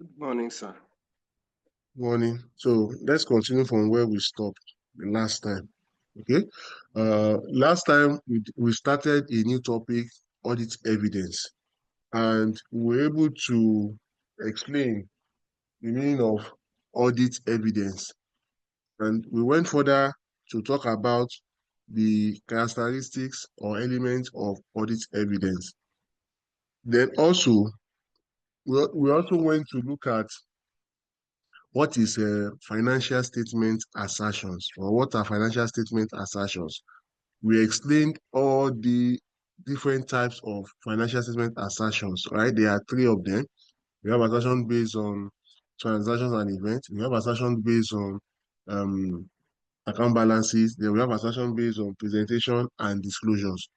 Good morning, sir. Morning. So let's continue from where we stopped the last time. Okay. Last time we started a new topic, audit evidence, and we were able to explain the meaning of audit evidence. And we went further to talk about the characteristics or elements of audit evidence. Then also, we also went to look at what is financial statement assertions or what are financial statement assertions. We explained all the different types of financial statement assertions, right? There are three of them. We have assertion based on transactions and events. We have assertion based on um, account balances. Then we have assertion based on presentation and disclosures.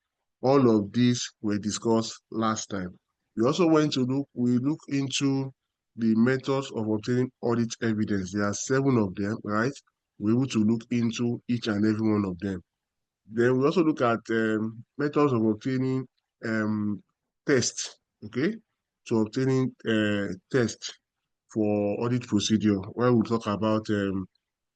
All of these were discussed last time. We also went to we look into the methods of obtaining audit evidence. There are seven of them, right? We're able to look into each and every one of them. Then we also look at methods of obtaining um, tests, okay? To obtaining tests for audit procedure, where we talk about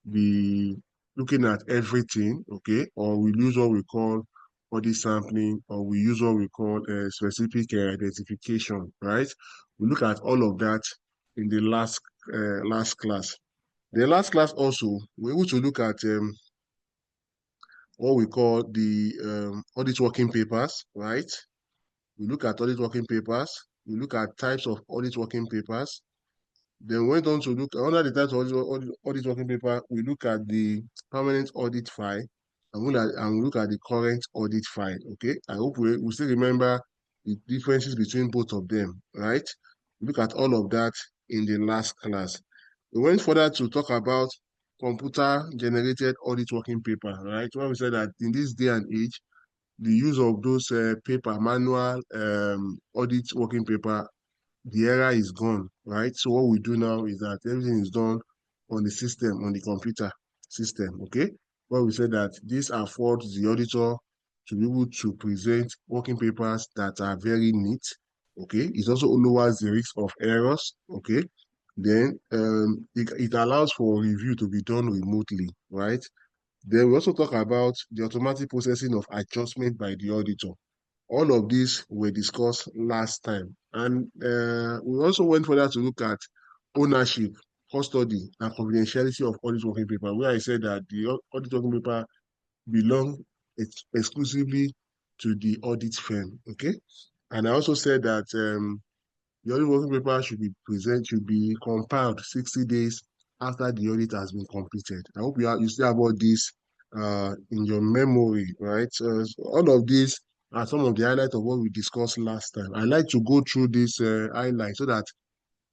be looking at everything, okay, or we use what we call body sampling, or we use what we call specific identification, right? We look at all of that in the last class. The last class also, we're able to look at what we call the audit working papers, right? We look at audit working papers. We look at types of audit working papers. Then went on to look under the types of audit working paper. We look at the permanent audit file and we look at the current audit file. Okay, I hope we still remember the differences between both of them, right? We look at all of that in the last class. We went further to talk about computer generated audit working paper, right? Where we said that in this day and age, the use of those paper manual audit working paper, the era is gone, right? So what we do now is that everything is done on the system, on the computer system, okay? Well, we said that this affords the auditor to be able to present working papers that are very neat, okay? It also lowers the risk of errors, okay? Then it allows for review to be done remotely, right? Then we also talk about the automatic processing of adjustment by the auditor. All of these were discussed last time. And we also went further to look at ownership, custody, and confidentiality of audit working paper, where I said that the audit working paper belong exclusively to the audit firm. Okay. And I also said that the audit working paper should be compiled 60 days after the audit has been completed. I hope you still have all this in your memory, right? So all of these are some of the highlights of what we discussed last time. I like to go through this highlight so that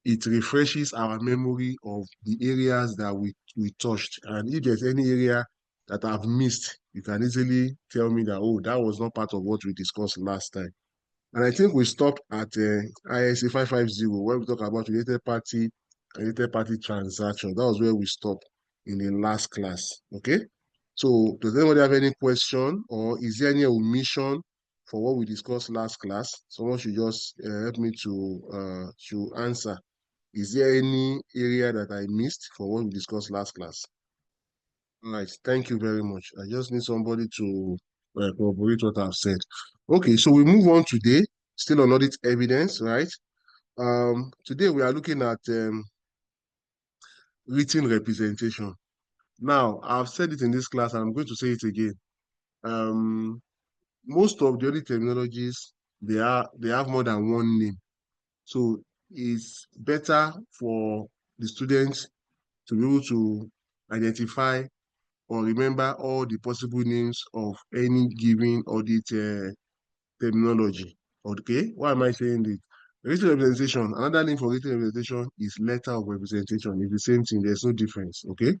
it refreshes our memory of the areas that we touched. And if there's any area that I've missed, you can easily tell me that, oh, that was not part of what we discussed last time. And I think we stopped at ISA 550 when we talk about related party transaction. That was where we stopped in the last class. Okay. So does anybody have any question or is there any omission for what we discussed last class? Someone should just help me to answer. Is there any area that I missed for what we discussed last class? All right, thank you very much. I just need somebody to corroborate what I've said. Okay, so we move on today, still on audit evidence, right? Today we are looking at written representation. Now, I've said it in this class, and I'm going to say it again. Um, most of the audit terminologies, they have more than one name. So it's better for the students to be able to identify or remember all the possible names of any given audit terminology. Okay, why am I saying this? Written representation, another name for written representation is letter of representation. It's the same thing, there's no difference. Okay,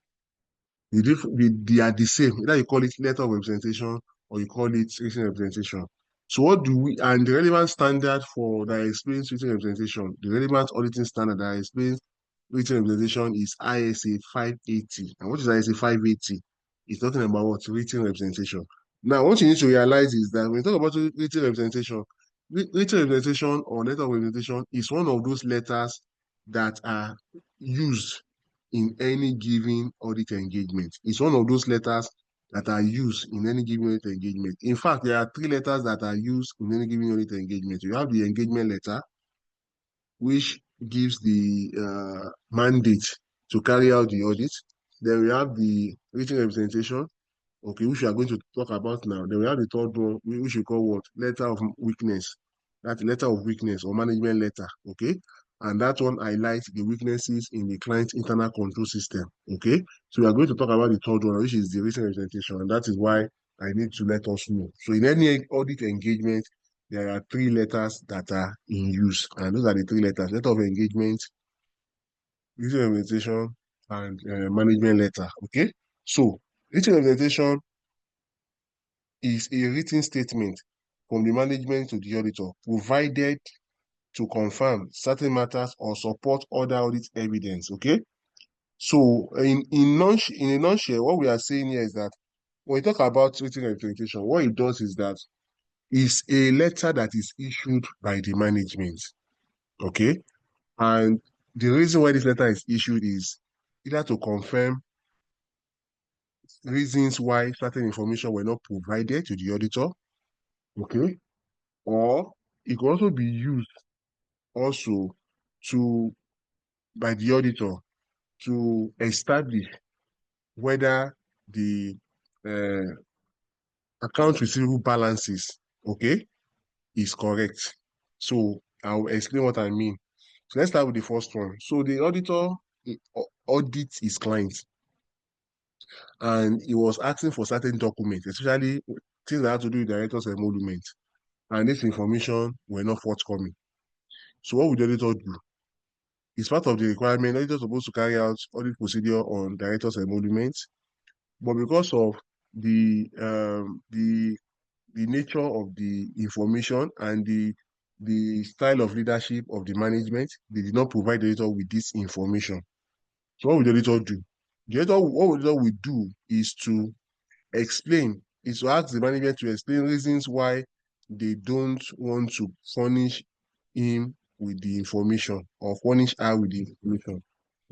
they are the same. Either you call it letter of representation or you call it written representation. So what do we, and the relevant standard for that explains written representation, the relevant auditing standard that explains written representation is ISA 580. And what is ISA 580? It's talking about what? Written representation. Now, what you need to realize is that when you talk about written representation or letter of representation is one of those letters that are used in any given audit engagement. It's one of those letters that are used in any given audit engagement. In fact, there are three letters that are used in any given audit engagement. You have the engagement letter, which gives the mandate to carry out the audit. Then we have the written representation, okay, which we are going to talk about now. Then we have the third one, which we call what? Letter of weakness. That's letter of weakness or management letter, okay? And that one highlights the weaknesses in the client's internal control system, okay? So we are going to talk about the third one, which is the written representation, and that is why I need to let us know. So in any audit engagement, there are three letters that are in use, and those are the three letters: letter of engagement, written representation, and management letter, okay? So written representation is a written statement from the management to the auditor, provided to confirm certain matters or support other audit evidence. Okay. So in a nutshell, what we are saying here is that when we talk about written representation, what it does is that it's a letter that is issued by the management. Okay. And the reason why this letter is issued is either to confirm reasons why certain information were not provided to the auditor. Okay. Or it could also be used also to by the auditor to establish whether the uh, account receivable balances, okay, is correct. So I'll explain what I mean. So let's start with the first one. So the auditor audits his client, and he was asking for certain documents, especially things that have to do with director's emolument, and this information were not forthcoming. So what would the auditor do? It's part of the requirement. Auditor is supposed to carry out audit procedure on director's emoluments, but because of the um, the the nature of the information and the style of leadership of the management, they did not provide the auditor with this information. So what would the auditor do? The auditor, what the auditor will do is to ask the management to explain reasons why they don't want to furnish him with the information or furnish her with the information.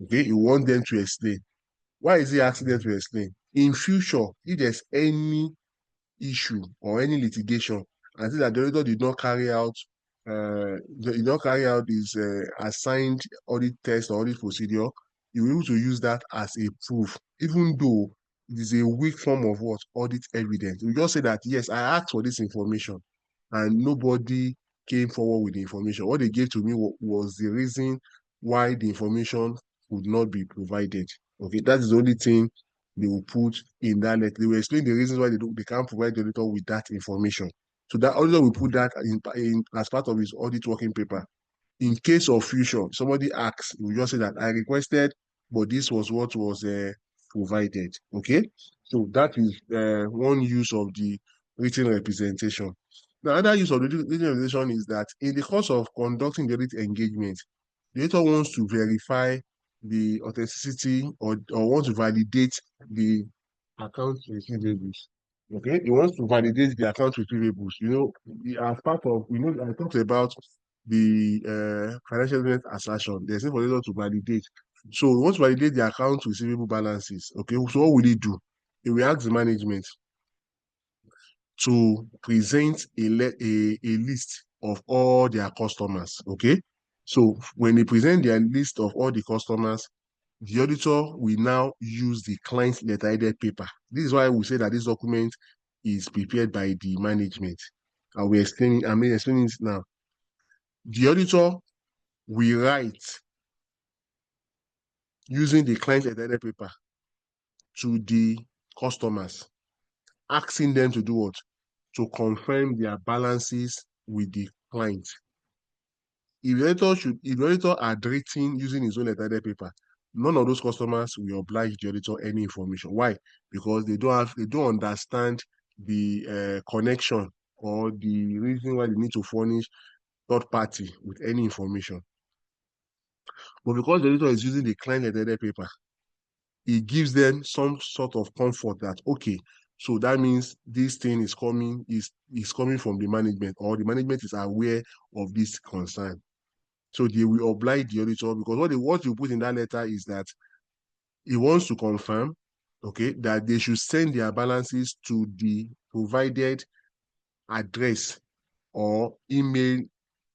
Okay, you want them to explain. Why is he asking them to explain? In future, if there's any issue or any litigation, and see that the auditor did not carry out his assigned audit test or audit procedure, you will be able to use that as a proof, even though it is a weak form of what audit evidence. We just say that yes, I asked for this information, and nobody came forward with the information. What they gave to me was the reason why the information would not be provided. Okay, that is the only thing they will put in that letter. They will explain the reasons why they can't provide the auditor with that information. So that auditor will put that in as part of his audit working paper. In case of future, somebody asks, you just say that I requested, but this was what was provided. Okay, so that is one use of the written representation. The other use of the written representation is that in the course of conducting the audit engagement, the auditor wants to verify the authenticity or want to validate the account receivables. Okay, he wants to validate the account receivables. You know, as part of, I talked about the financial statement assertion. There's a for the to validate. So we want to validate the account receivable balances. Okay, so what will he do? He will ask the management to present a list of all their customers. Okay, so when they present their list of all the customers, the auditor will now use the client letterheaded paper. This is why we say that this document is prepared by the management. I will explain. I mean, explaining it now. The auditor will write using the client letterheaded paper to the customers, asking them to do what? To confirm their balances with the client. If the auditor had written using his own letterheaded paper, none of those customers will oblige the auditor any information. Why? Because they don't understand the connection or the reason why they need to furnish third party with any information. But because the auditor is using the client letterheaded paper, it gives them some sort of comfort that okay, so that means this thing is coming from the management, or the management is aware of this concern. So they will oblige the auditor because what you put in that letter is that he wants to confirm, okay, that they should send their balances to the provided address or email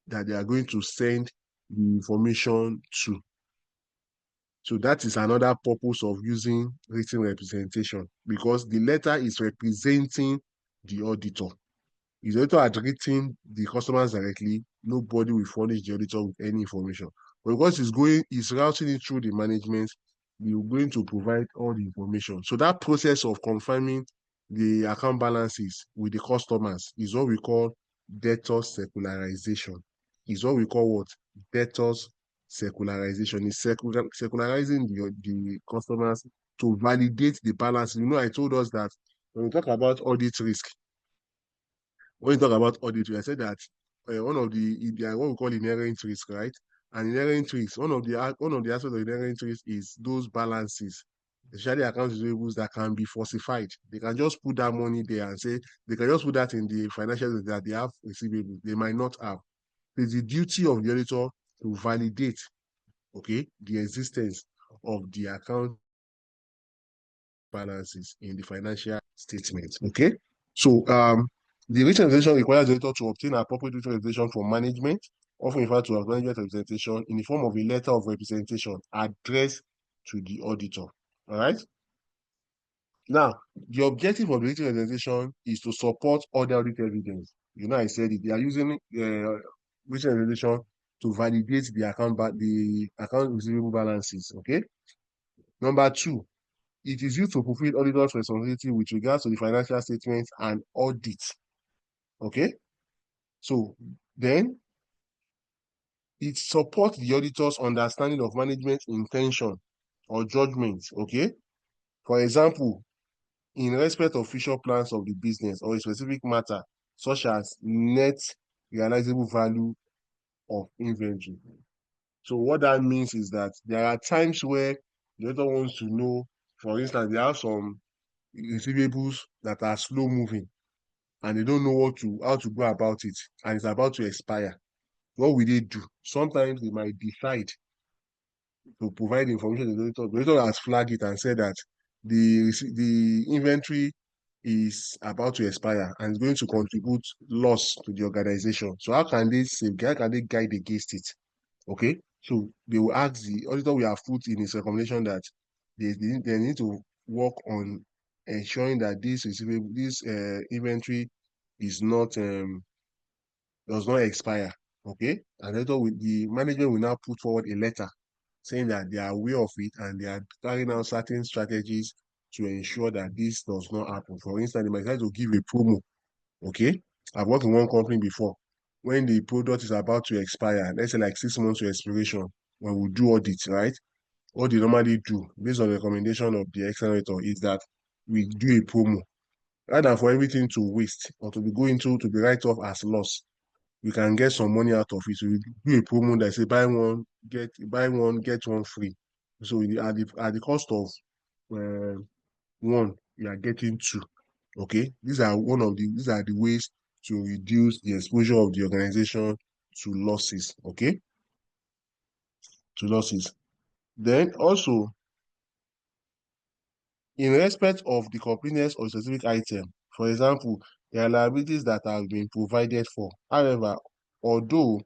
that they are going to send the information to. So that is another purpose of using written representation because the letter is representing the auditor. If the auditor had written the customers directly, nobody will furnish the auditor with any information. But because he's routing it through the management, we're going to provide all the information. So that process of confirming the account balances with the customers is what we call debtor secularization. Is what we call what? Debtors secularization. Is secularizing the customers to validate the balance. I told us that when we talk about audit risk, when you talk about audit, I said that one of what we call inherent risk, right? And inherent risk, one of the aspects of inherent risk is those balances, especially accounts receivables that can be falsified. They can just put that money there and say they can just put that in the financials that they have receivables. They might not have. It's the duty of the auditor to validate, okay, the existence of the account balances in the financial statement. Okay. So the written representation requires the auditor to obtain appropriate written representation from management, often referred to as management representation, in the form of a letter of representation addressed to the auditor. All right. Now, the objective of the written representation is to support other audit evidence. I said it. They are using written representation to validate the account receivable balances. Okay. Number two, it is used to fulfill auditor's responsibility with regards to the financial statements and audit. Okay. So then it supports the auditor's understanding of management intention or judgment. Okay. For example, in respect of future plans of the business or a specific matter, such as net realizable value of inventory. So what that means is that there are times where the auditor wants to know, for instance, they have some receivables that are slow moving and they don't know how to go about it and it's about to expire. What will they do? Sometimes they might decide to provide information to the auditor. The auditor has flagged it and said that the inventory is about to expire and is going to contribute loss to the organization. So how can they safeguard, how can they guide against it? Okay. So they will ask the auditor will have put in his recommendation that they need to work on ensuring that this inventory is not does not expire. Okay. And the management will now put forward a letter saying that they are aware of it and they are carrying out certain strategies to ensure that this does not happen. For instance, they might try to give a promo. Okay. I've worked in one company before. When the product is about to expire, let's say like 6 months to expiration, when we do audit, right? What they normally do, based on the recommendation of the external auditor, is that we do a promo. Rather than for everything to waste or to be going to be write off as loss, we can get some money out of it. So we do a promo that say buy one get one free. So at the cost of uh, one, you are getting two. Okay, these are the ways to reduce the exposure of the organization to losses. Okay, to losses. Then also in respect of the completeness of a specific item, for example, there are liabilities that have been provided for. However, although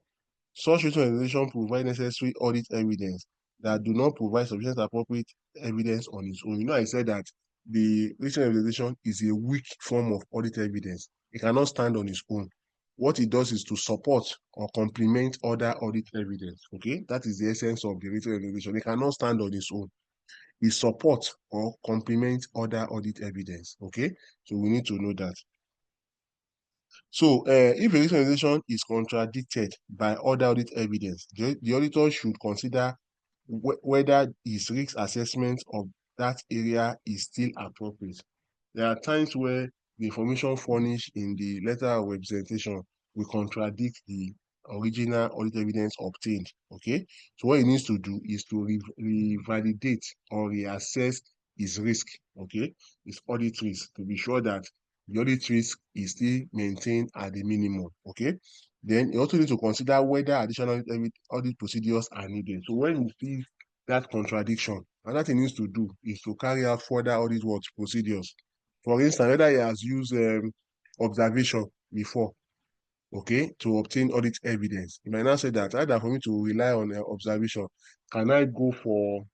such written organization provide necessary audit evidence that do not provide sufficient appropriate evidence on its own. I said that the written organization is a weak form of audit evidence. It cannot stand on its own. What it does is to support or complement other audit evidence. Okay, that is the essence of the written organization. It cannot stand on its own. It support or complement other audit evidence. Okay, so we need to know that. So, if a risk organization is contradicted by other audit evidence, the auditor should consider whether his risk assessment of that area is still appropriate. There are times where the information furnished in the letter of representation will contradict the original audit evidence obtained. Okay, so what he needs to do is to revalidate or reassess his risk. Okay, his audit risk to be sure that the audit risk is still maintained at the minimum. Okay, Then you also need to consider whether additional audit procedures are needed. So when you see that contradiction, another thing he needs to do is to carry out further audit work procedures. For instance, whether he has used observation before, okay, to obtain audit evidence. You might not say that either for me to rely on observation, can I go for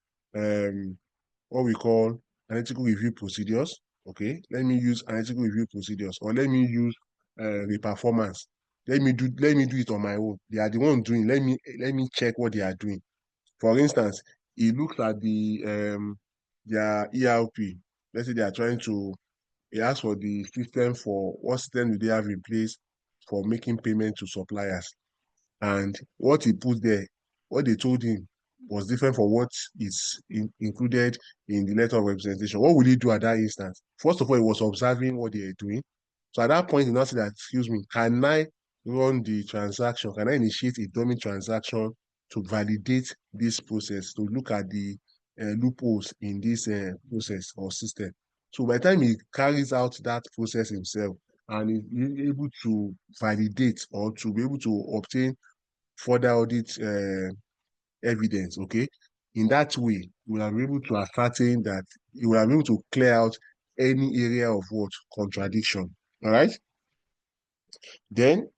what we call analytical review procedures? Okay, let me use analytical review procedures, or let me use the performance. Let me do it on my own. They are the one doing. Let me check what they are doing. For instance, he looks at their ERP. Let's say they are trying to he asked for the system for what system do they have in place for making payment to suppliers. And what he put there, what they told him was different from what is included in the letter of representation. What will he do at that instance? First of all, he was observing what they are doing. So at that point, he now said that, excuse me, can I run the transaction? Can I initiate a dummy transaction to validate this process, to look at the loopholes in this process or system? So by the time he carries out that process himself and is able to validate or to be able to obtain further audit evidence, okay? In that way, we will be able to ascertain that you will be able to clear out any area of what contradiction. All right. Then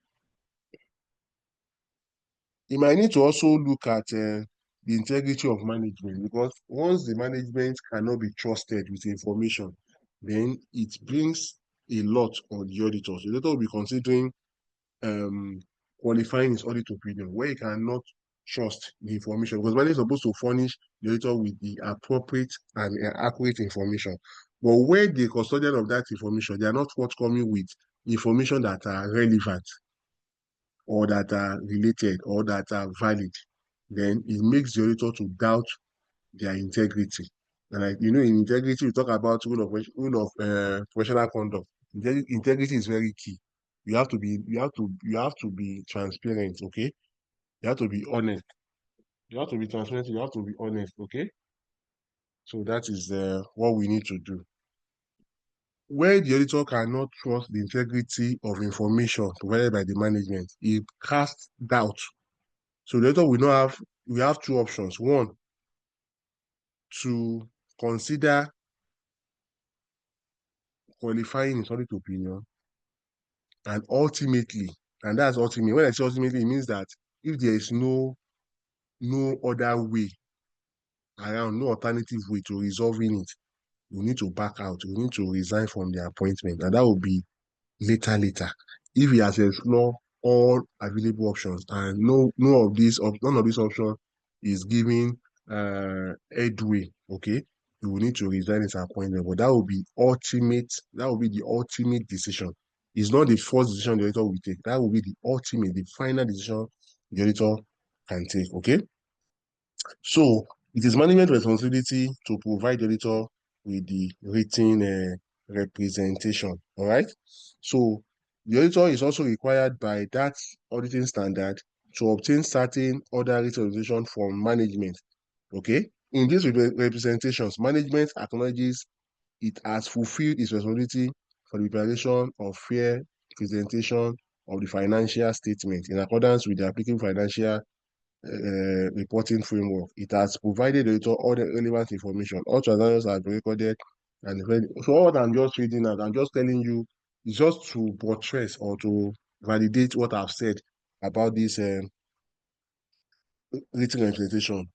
you might need to also look at the integrity of management, because once the management cannot be trusted with information, then it brings a lot on the auditors. The auditor will be considering um, qualifying his audit opinion, where he cannot trust the information, because manager is supposed to furnish the auditor with the appropriate and accurate information. But where the custodian of that information, they are not forthcoming with information that are relevant or that are related or that are valid, then it makes the auditor to doubt their integrity. And like in integrity, we talk about rule of professional conduct. Integrity is very key. You have to be transparent, okay? You have to be honest. You have to be transparent, you have to be honest, okay? So that is what we need to do. Where the auditor cannot trust the integrity of information provided by the management, it casts doubt. So the auditor will not have we have two options. One, to consider qualifying his audit opinion, and ultimately, and that's ultimately, when I say ultimately, it means that if there is no other way around, no alternative way to resolving it, you need to back out, you need to resign from the appointment, and that will be later. If he has explored all available options and none of these options is giving headway, okay, you will need to resign his appointment. But that will be the ultimate decision. It's not the first decision the auditor will take. That will be the final decision the auditor can take. Okay. So it is management responsibility to provide the auditor with the written representation. All right. So the auditor is also required by that auditing standard to obtain certain other written representation from management. Okay. In these representations, management acknowledges it has fulfilled its responsibility for the preparation of fair presentation of the financial statement in accordance with the applicable financial reporting framework. It has provided the auditor all the relevant information. All transactions have been recorded and so what I'm just reading out, I'm just telling you, is just to buttress or to validate what I've said about this written representation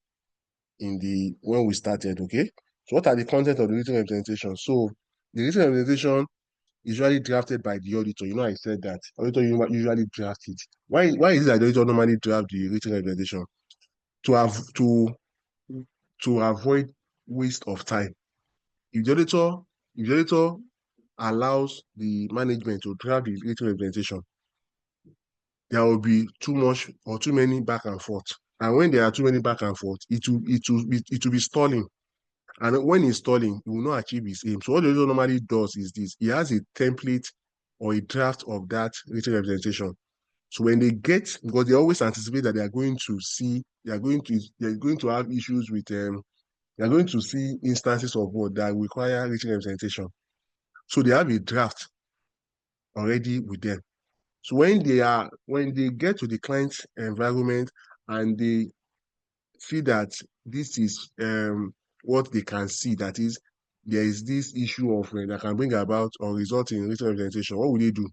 in the when we started. Okay, so what are the content of the written representation? So the written representation is usually drafted by the auditor. I said that auditor usually draft it. Why is it that the auditor normally draft the written representation? To have to avoid waste of time. If the auditor allows the management to draft the written representation, there will be too much or too many back and forth. And when there are too many back and forth, it will be stalling. And when it's stalling, it will not achieve its aim. So what the auditor normally does is this: he has a template or a draft of that written representation. So when they get, because they always anticipate that they are going to have issues with they are going to see instances of what that require written representation. So they have a draft already with them. So when they get to the client's environment and they see that this is what they can see, that is, there is this issue of that can bring about or result in written representation, what will they do?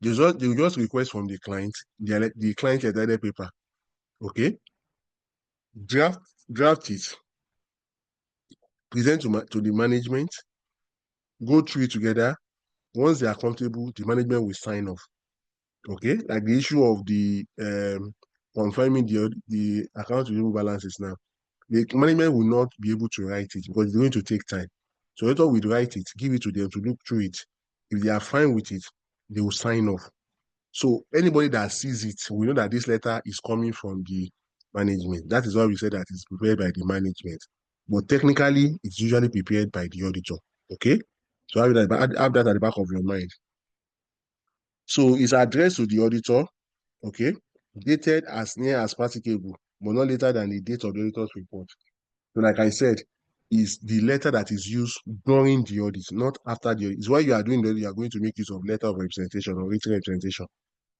They will just request from the client, the client headed paper, okay? Draft, draft it, present to the management, go through it together. Once they are comfortable, the management will sign off. Okay, like the issue of the confirming the account receivable balances now. The management will not be able to write it because it's going to take time. So later we write it, give it to them to look through it. If they are fine with it, they will sign off. So anybody that sees it, we know that this letter is coming from the management. That is why we say that it's prepared by the management. But technically, it's usually prepared by the auditor. Okay? So have that at the back of your mind. So it's addressed to the auditor, okay? Dated as near as practicable, but not later than the date of the auditor's report. So like I said, is the letter that is used during the audit, not after the audit. It's why you are doing the audit, you are going to make use of letter of representation or written representation.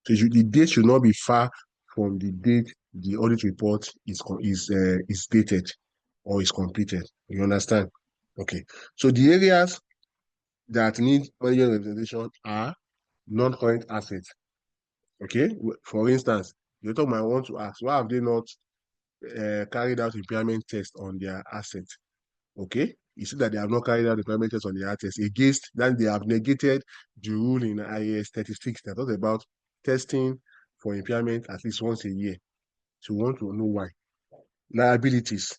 So the date should not be far from the date the audit report is dated or is completed. You understand? Okay. So the areas that need management representation are non-current assets. Okay. For instance, the auditor might want to ask, why have they not carried out impairment test on their assets? Okay. You see that they have not carried out impairment test on their assets against that they have negated the rule in IAS 36 that talks about testing for impairment at least once a year. So we want to know why. Liabilities.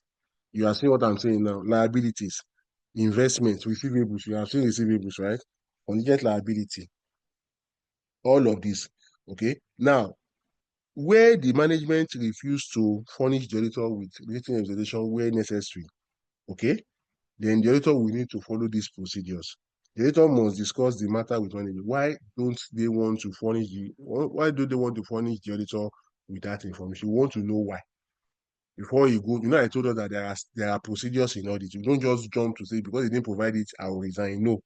You are seeing what I'm saying now. Liabilities, investments, receivables. You have seen receivables, right? Contingent liability. All of this. Okay. Now, where the management refuse to furnish the auditor with written representation where necessary, okay, then the auditor will need to follow these procedures. The auditor must discuss the matter with management. Why do they want to furnish the auditor with that information? You want to know why. Before you go, I told us that there are procedures in audit. You don't just jump to say because they didn't provide it, I will resign. No,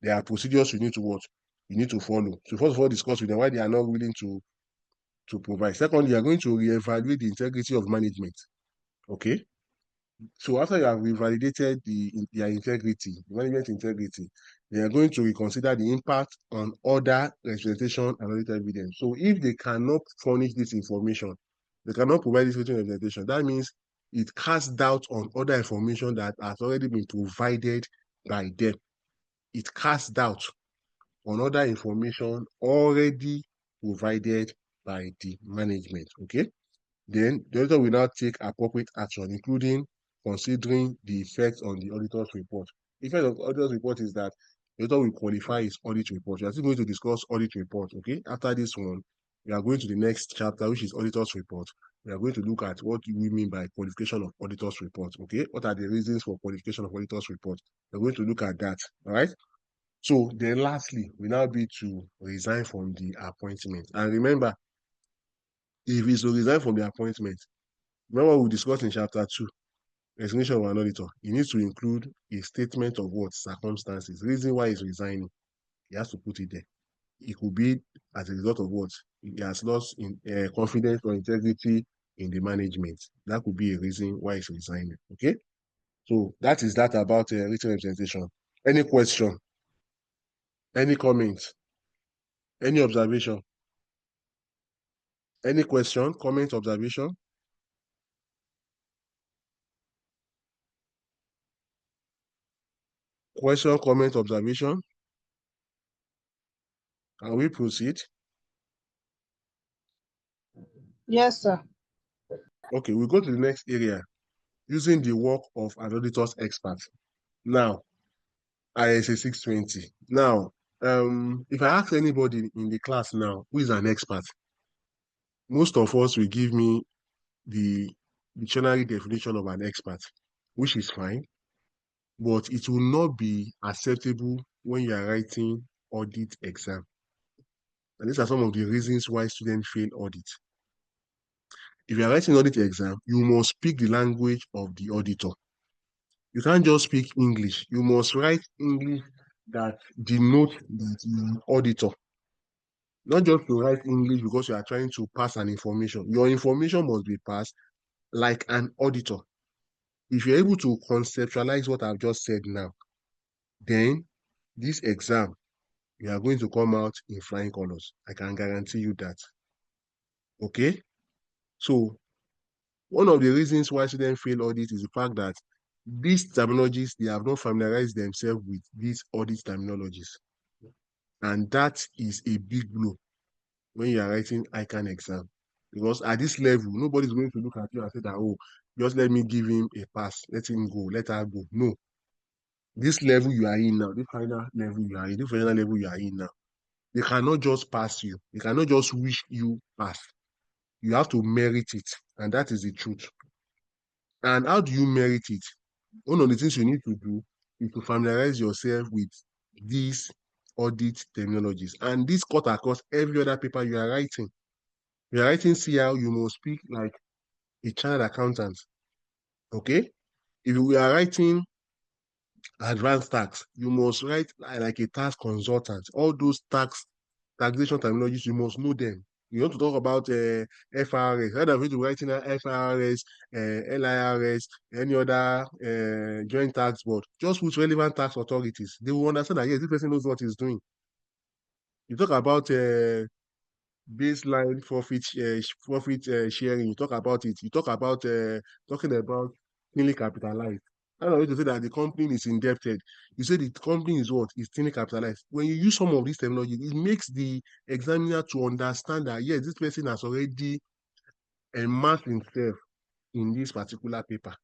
there are procedures you need to watch. You need to follow. So first of all, discuss with them why they are not willing to provide. Secondly, you are going to reevaluate the integrity of management. Okay. So after you have revalidated their integrity, management integrity, they are going to reconsider the impact on other representation and audit evidence. So if they cannot furnish this information, they cannot provide this written representation, that means it casts doubt on other information that has already been provided by them. It casts doubt on other information already provided by the management. Okay. Then the auditor will now take appropriate action, including considering the effect on the auditor's report. The effect of the auditor's report is that the auditor will qualify his audit report. We are still going to discuss audit report, okay? After this one, we are going to the next chapter, which is auditor's report. We are going to look at what we mean by qualification of auditor's report, okay? What are the reasons for qualification of auditor's report? We're going to look at that, all right? So then lastly, we now be to resign from the appointment. And remember, if he's to resign from the appointment, remember what we discussed in chapter 2, resignation of an auditor. He needs to include a statement of what circumstances, reason why he's resigning. He has to put it there. It could be as a result of what he has lost in confidence or integrity in the management. That could be a reason why he's resigning. Okay, so that is that about written representation. Any question? Any comment? Any observation? Any question? Comment? Observation? Question? Comment? Observation? Can we proceed? Yes, sir. Okay, we go to the next area. Using the work of an auditor's expert. Now, ISA 620. Now, if I ask anybody in the class now who is an expert, most of us will give me the dictionary definition of an expert, which is fine, but it will not be acceptable when you are writing audit exam. And these are some of the reasons why students fail audit. If you are writing audit exam, you must speak the language of the auditor. You can't just speak English. You must write English that denotes the auditor. Not just to write English because you are trying to pass an information. Your information must be passed like an auditor. If you're able to conceptualize what I've just said now, then this exam, you are going to come out in flying colors. I can guarantee you that. Okay? So one of the reasons why students fail audit is the fact that these terminologies, they have not familiarized themselves with these audit terminologies. And that is a big blow when you are writing ICAN exam. Because at this level, nobody's going to look at you and say that, oh, just let me give him a pass, let him go, let her go. No. This level you are in now, this final level you are in, this final level you are in now, they cannot just pass you. They cannot just wish you pass. You have to merit it. And that is the truth. And how do you merit it? One of the things you need to do is to familiarize yourself with these audit terminologies. And this cut across every other paper you are writing. You are writing CR, you must speak like a child accountant. Okay? If you are writing advanced tax, you must write like a tax consultant. All those taxation terminologies, you must know them. You want to talk about FRS, rather than to writing FRS, LIRS, any other joint tax board, just with relevant tax authorities. They will understand that, yes, this person knows what he's doing. You talk about baseline profit sharing, you talk about it. You talk about talking about thinly capitalized. I don't know to say that the company is indebted. You say the company is what? Is thinly capitalized. When you use some of this technology, it makes the examiner to understand that, yes, this person has already immersed himself in this particular paper.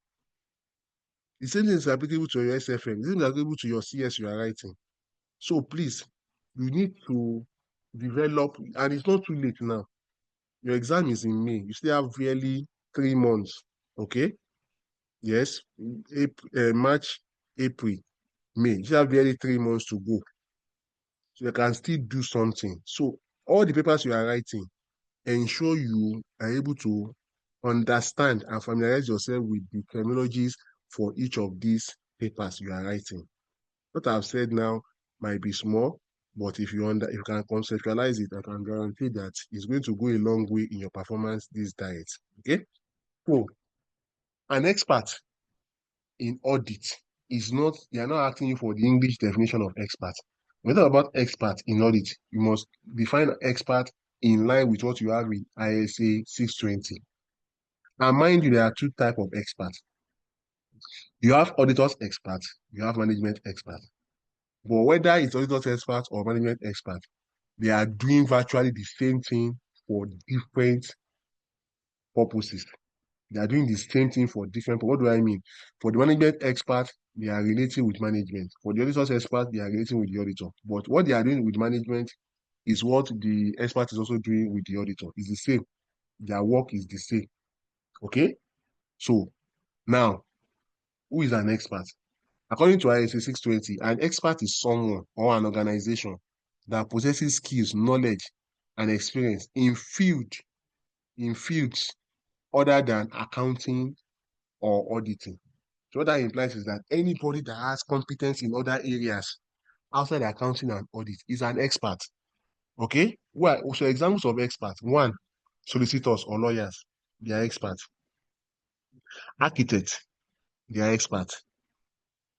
The same thing is applicable to your SFM. The same is applicable to your CS you are writing. So please, you need to develop, and it's not too late now. Your exam is in May. You still have really 3 months. Okay? Yes. March, April, May. You still have really 3 months to go. So you can still do something. So all the papers you are writing, ensure you are able to understand and familiarize yourself with the terminologies for each of these papers you are writing. What I've said now might be small, but if if you can conceptualize it, I can guarantee that it's going to go a long way in your performance this diet. Okay? So an expert in audit is not, they are not asking you for the English definition of expert. When we talk about expert in audit, you must define expert in line with what you have in ISA 620. And mind you, there are two types of experts. You have auditors experts, you have management experts. But whether it's auditors experts or management experts, they are doing virtually the same thing for different purposes. They are doing the same thing for different. What do I mean? For the management expert, they are relating with management. For the auditors expert, they are relating with the auditor. But what they are doing with management is what the expert is also doing with the auditor. It's the same. Their work is the same. Okay? So now, who is an expert? According to ISA 620, an expert is someone or an organization that possesses skills, knowledge, and experience in fields other than accounting or auditing. So what that implies is that anybody that has competence in other areas outside accounting and audit is an expert. Okay? Well, so examples of experts. One, solicitors or lawyers, they are experts. Architects, they are experts.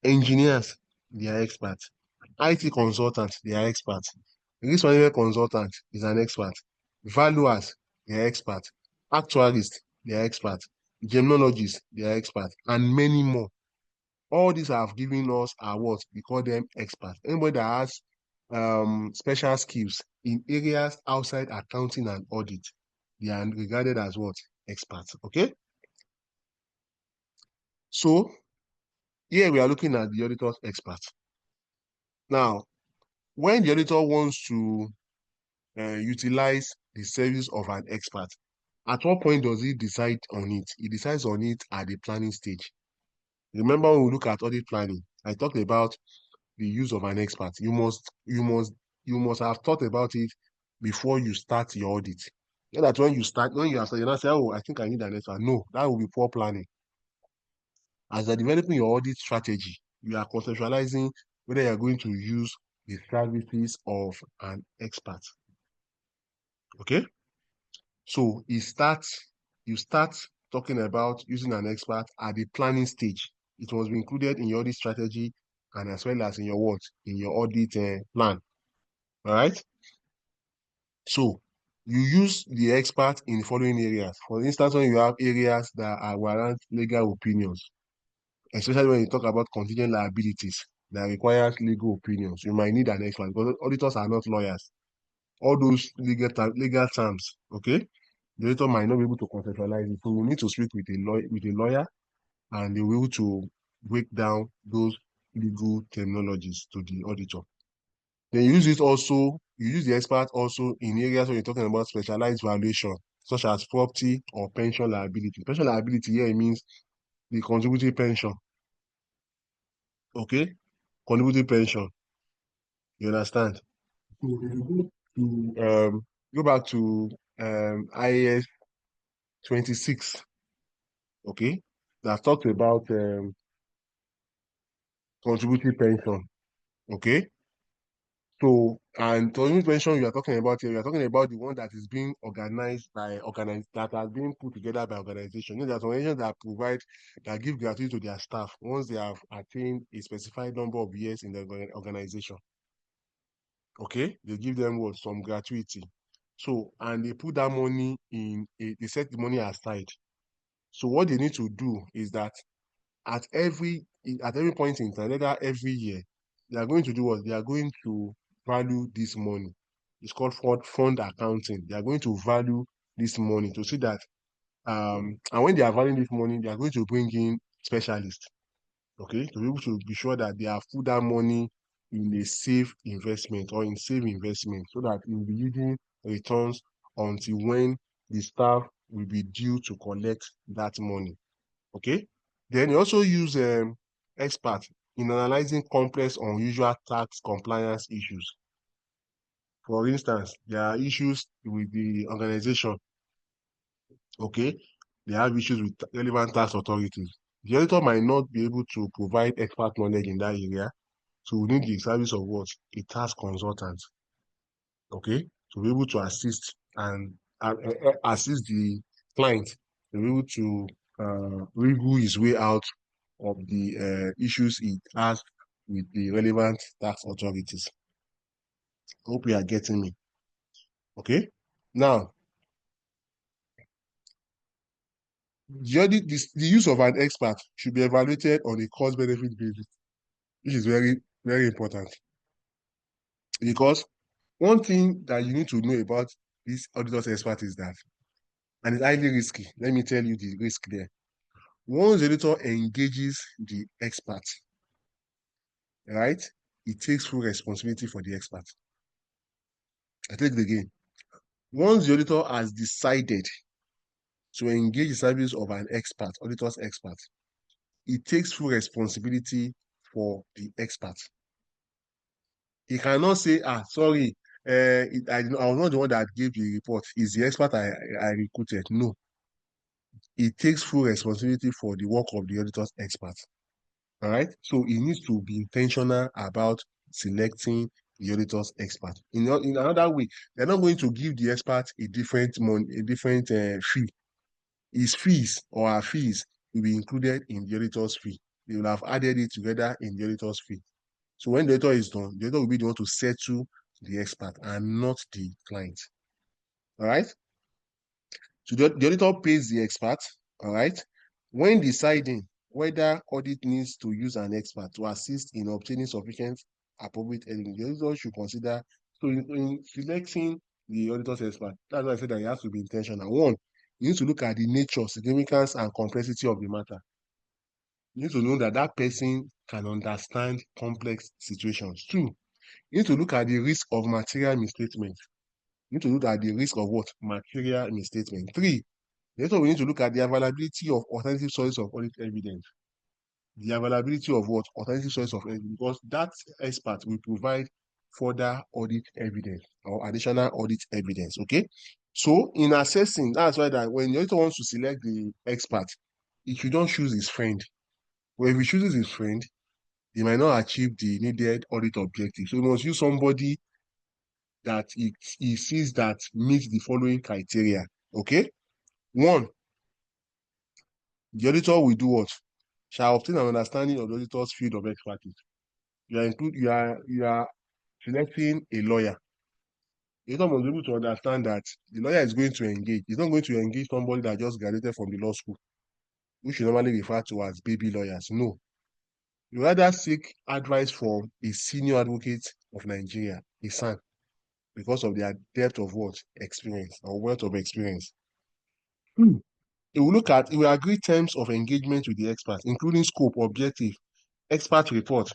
Engineers, they are experts. IT consultants, they are experts. Risk management consultant is an expert. Valuers, they are experts. Actuaries, they are experts. Gemnologists, they are experts. And many more. All these have given us our what we call them experts. Anybody that has special skills in areas outside accounting and audit, they are regarded as what? Experts. Okay. So here we are looking at the auditor's expert. Now, when the auditor wants to utilize the service of an expert, at what point does he decide on it? He decides on it at the planning stage. Remember when we look at audit planning, I talked about the use of an expert. You must have thought about it before you start your audit. Not that when you start, when you are starting, you not say, oh, I think I need an expert. No, that will be poor planning. As you're developing your audit strategy, you are conceptualizing whether you're going to use the services of an expert. Okay. So you start talking about using an expert at the planning stage. It must be included in your audit strategy and as well as in your what? In your audit plan. All right. So you use the expert in the following areas. For instance, when you have areas that are warrant legal opinions, especially when you talk about contingent liabilities that requires legal opinions, you might need an expert because auditors are not lawyers. All those legal terms, okay, the auditor might not be able to conceptualize it. So we need to speak with a lawyer, and they will be able to break down those legal terminologies to the auditor. Then you use the expert also in areas where you're talking about specialized valuation, such as property or pension liability. Pension liability here means the contributory pension. Okay? Contributory pension. You understand? Go back to IAS 26. Okay? That talks about contributory pension. Okay? So, and to pension you are talking about here, you are talking about the one that is being organized by that has been put together by organization. You know, there's organizations that provide that give gratuity to their staff once they have attained a specified number of years in the organization. Okay, they give them what some gratuity. So, and they put that money they set the money aside. So, what they need to do is that at every point in time, either every year, they are going to do what? They are going to value this money. It's called fund accounting. They are going to value this money to see that and when they are valuing this money, they are going to bring in specialists, okay, to be able to be sure that they have put that money in a safe investment or in safe investment so that it will be yielding returns until when the staff will be due to collect that money. Okay. Then you also use experts in analyzing complex or unusual tax compliance issues. For instance, there are issues with the organization. Okay. They have issues with relevant tax authorities. The auditor might not be able to provide expert knowledge in that area. So we need the service of what? A tax consultant. Okay. To be able to assist and assist the client to be able to wriggle his way out of the issues it has with the relevant tax authorities. Hope you are getting me. Okay. Now, the use of an expert should be evaluated on a cost benefit basis, which is very, very important. Because one thing that you need to know about this auditor's expert is that, and it's highly risky. Let me tell you the risk there. Once the auditor engages the expert, right, it takes full responsibility for the expert. I take it again. Once the auditor has decided to engage the service of an expert, auditor's expert, it takes full responsibility for the expert. He cannot say, sorry, I was not the one that gave the report. It's the expert I recruited. No, it takes full responsibility for the work of the auditor's expert. All right. So he needs to be intentional about selecting the auditor's expert. In another way, they're not going to give the expert a different fee. His fees or our fees will be included in the auditor's fee. They will have added it together in the auditor's fee. So when the auditor is done, the auditor will be the one to settle the expert and not the client. All right. So the auditor pays the expert. All right. When deciding whether audit needs to use an expert to assist in obtaining sufficient appropriate evidence, the auditor should consider. So in selecting the auditor's expert, that's why I said that you have to be intentional. One, you need to look at the nature, significance, and complexity of the matter. You need to know that that person can understand complex situations. Two, you need to look at the risk of material misstatement. You need to look at the risk of what? Material misstatement. Three, later we need to look at the availability of alternative sources of audit evidence. The availability of what? Alternative sources of evidence, because that expert will provide further audit evidence or additional audit evidence. Okay. So in assessing, that's why that when the auditor wants to select the expert, he should not choose his friend. But if he chooses his friend, he might not achieve the needed audit objective. So he must use somebody that he sees that meets the following criteria. Okay. One, the auditor will do what? Shall obtain an understanding of the auditor's field of expertise. You are selecting a lawyer. The auditor must be able to understand that the lawyer is going to engage. He's not going to engage somebody that just graduated from the law school, which you normally refer to as baby lawyers. No. You rather seek advice from a senior advocate of Nigeria, a ICAN, because of their depth of what? Experience or wealth of experience. It will agree terms of engagement with the expert, including scope, objective, expert report,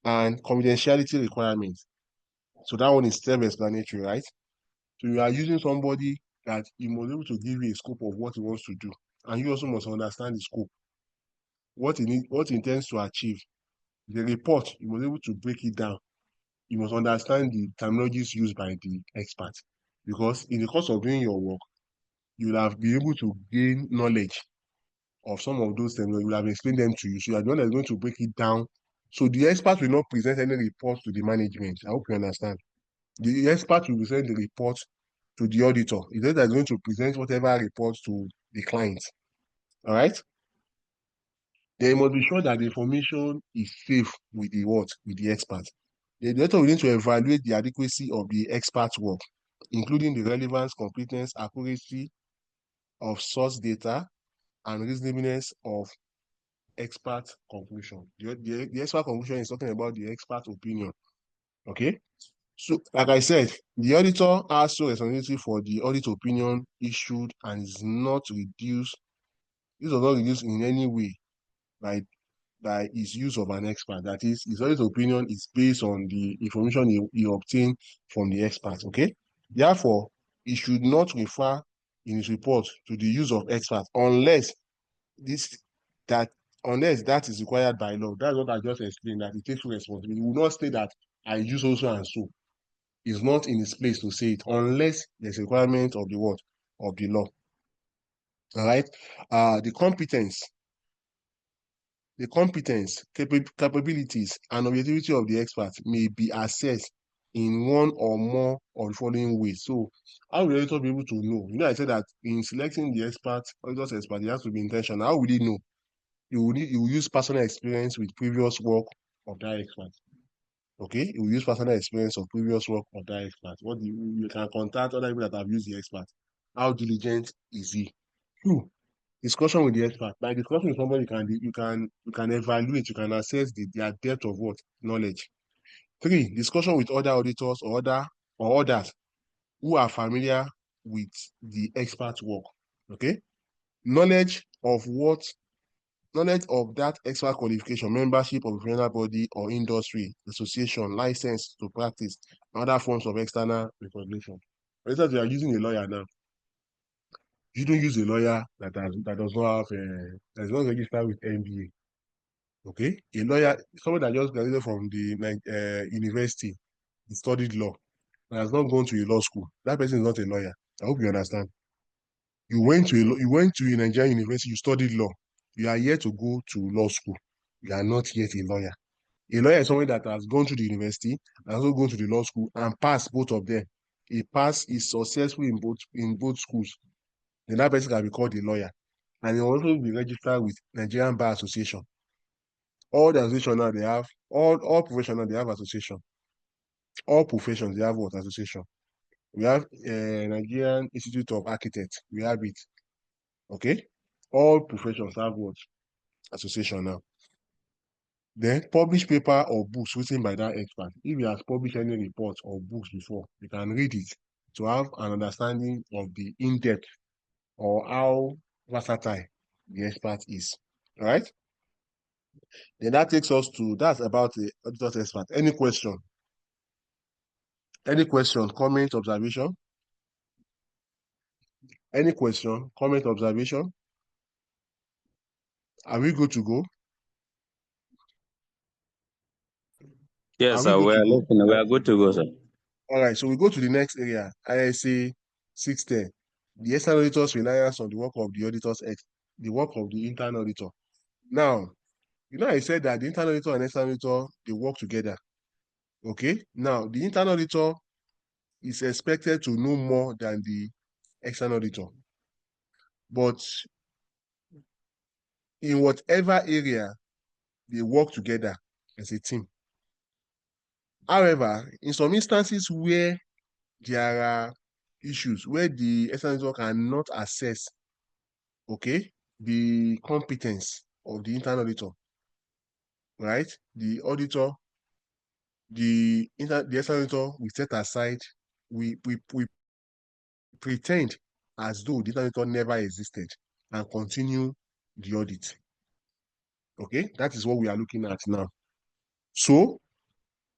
and confidentiality requirements. So that one is self-explanatory, right? So you are using somebody that he must be able to give you a scope of what he wants to do. And you also must understand the scope, what he intends to achieve. The report, you must be able to break it down. You must understand the terminologies used by the expert. Because in the course of doing your work, you will have been able to gain knowledge of some of those terms. You will have explained them to you. So you are the one that is going to break it down. So the expert will not present any reports to the management. I hope you understand. The expert will present the report to the auditor. The auditor is going to present whatever reports to the client. All right. They must be sure that the information is safe with the what? With the expert. The auditor will need to evaluate the adequacy of the expert's work, including the relevance, completeness, accuracy of source data, and reasonableness of expert conclusion. The expert conclusion is talking about the expert opinion. Okay. So, like I said, the auditor has no responsibility for the audit opinion issued and is not reduced. This does not reduce in any way by his use of an expert. That is, his audit opinion is based on the information he obtained from the expert. Okay. Therefore, he should not refer in his report to the use of experts unless this that unless that is required by law. That's what I just explained, that he takes full responsibility. He will not say that I use also and so. It's not in his place to say it unless there's a requirement of the what? Of the law. All right. The competence, capabilities, and objectivity of the expert may be assessed in one or more of the following ways. So, how will the auditor be able to know? You know, I said that in selecting the auditor's expert, he has to be intentional. How will he know? He will use personal experience with previous work of that expert. Okay, you will use personal experience of previous work of that expert. You can contact other people that have used the expert. How diligent is he? Two, discussion with the expert. By discussing with somebody, you can evaluate, you can assess their depth of what? Knowledge. Three, discussion with other auditors or others who are familiar with the expert work. Okay, knowledge of that expert qualification, membership of a professional body or industry, association, license to practice, other forms of external recognition. For instance, you are using a lawyer now. You don't use a lawyer that does not have that is not registered with MBA. Okay, a lawyer, someone that just graduated from the university, he studied law, and has not gone to a law school. That person is not a lawyer. I hope you understand. You went to a Nigerian university, you studied law. You are here to go to law school. You are not yet a lawyer. A lawyer is someone that has gone to the university and also gone to the law school and passed both of them. Is successful in both schools. Then that person can be called a lawyer. And he will also be registered with Nigerian Bar Association. All the association now they have, all professional they have association. All professions they have what association? We have Nigerian Institute of Architects. We have it. Okay? All professions have what? Association now. Then publish paper or books written by that expert. If he has published any reports or books before, you can read it to have an understanding of the in-depth or how versatile the expert is. All right? Then that takes us to, that's about the auditor's expert. Any question? Any question, comment, observation? Any question, comment, observation? Are we good to go? Yes, Are we sir. good We to are go? listening. We are good to go, sir. All right, so we go to the next area, ISA 610. The external auditor's reliance on the work of the work of the internal auditor. Now, I said that the internal auditor and external auditor, they work together. Okay? Now, the internal auditor is expected to know more than the external auditor. But in whatever area, they work together as a team. However, in some instances where there are issues, where the external auditor cannot assess, okay, the competence of the internal auditor, right? The auditor, the external auditor we set aside, we pretend as though the internal auditor never existed and continue the audit. Okay, that is what we are looking at now. So,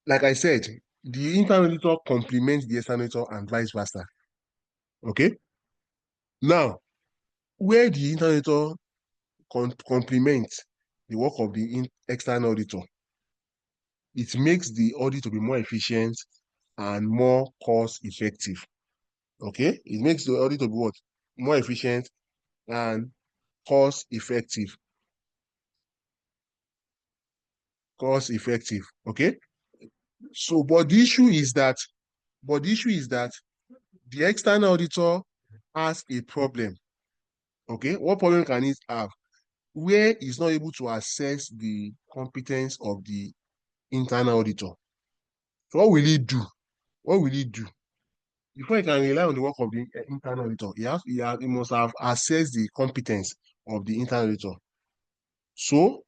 like I said, the internal auditor complements the external auditor and vice versa. Okay. Now, where the internal auditor complements the work of the external auditor, it makes the audit to be more efficient and more cost effective. Okay, it makes the audit to be what? More efficient and cost effective. Cost effective. Okay. So, but the issue is that the external auditor has a problem. Okay, what problem can it have? Where it's not able to assess the competence of the internal auditor. So what will he do? What will he do? Before he can rely on the work of the internal auditor, he must have assessed the competence of the internal auditor. So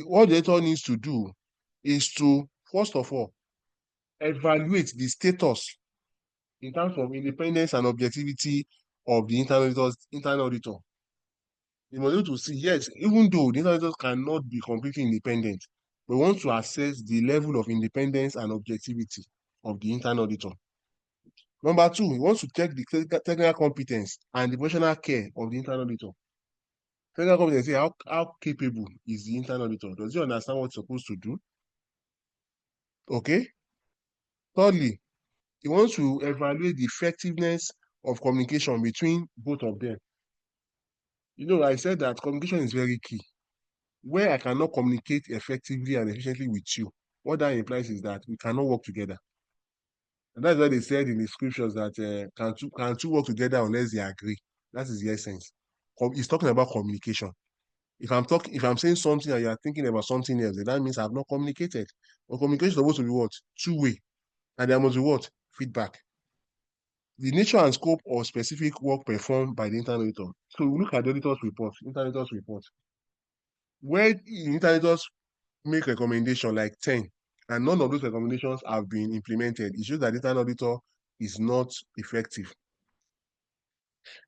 what the auditor needs to do is to, first of all, evaluate the status in terms of independence and objectivity of the internal auditor. You must be able to see, yes, even though the internal auditor cannot be completely independent, we want to assess the level of independence and objectivity of the internal auditor. Number two, we want to check the technical competence and the professional care of the internal auditor. Technical competence, how capable is the internal auditor? Does he understand what he's supposed to do? Okay. Thirdly, he wants to evaluate the effectiveness of communication between both of them. You know, I said that communication is very key. Where I cannot communicate effectively and efficiently with you, what that implies is that we cannot work together. And that's why they said in the scriptures that can two work together unless they agree. That is the essence. It's talking about communication. If I'm saying something and you are thinking about something else, then that means I've not communicated. But communication is supposed to be what? Two-way. And there must be what? Feedback. The nature and scope of specific work performed by the internal auditor. So we look at the auditor's report, where the internal auditors make recommendation like 10, and none of those recommendations have been implemented. It shows that the internal auditor is not effective.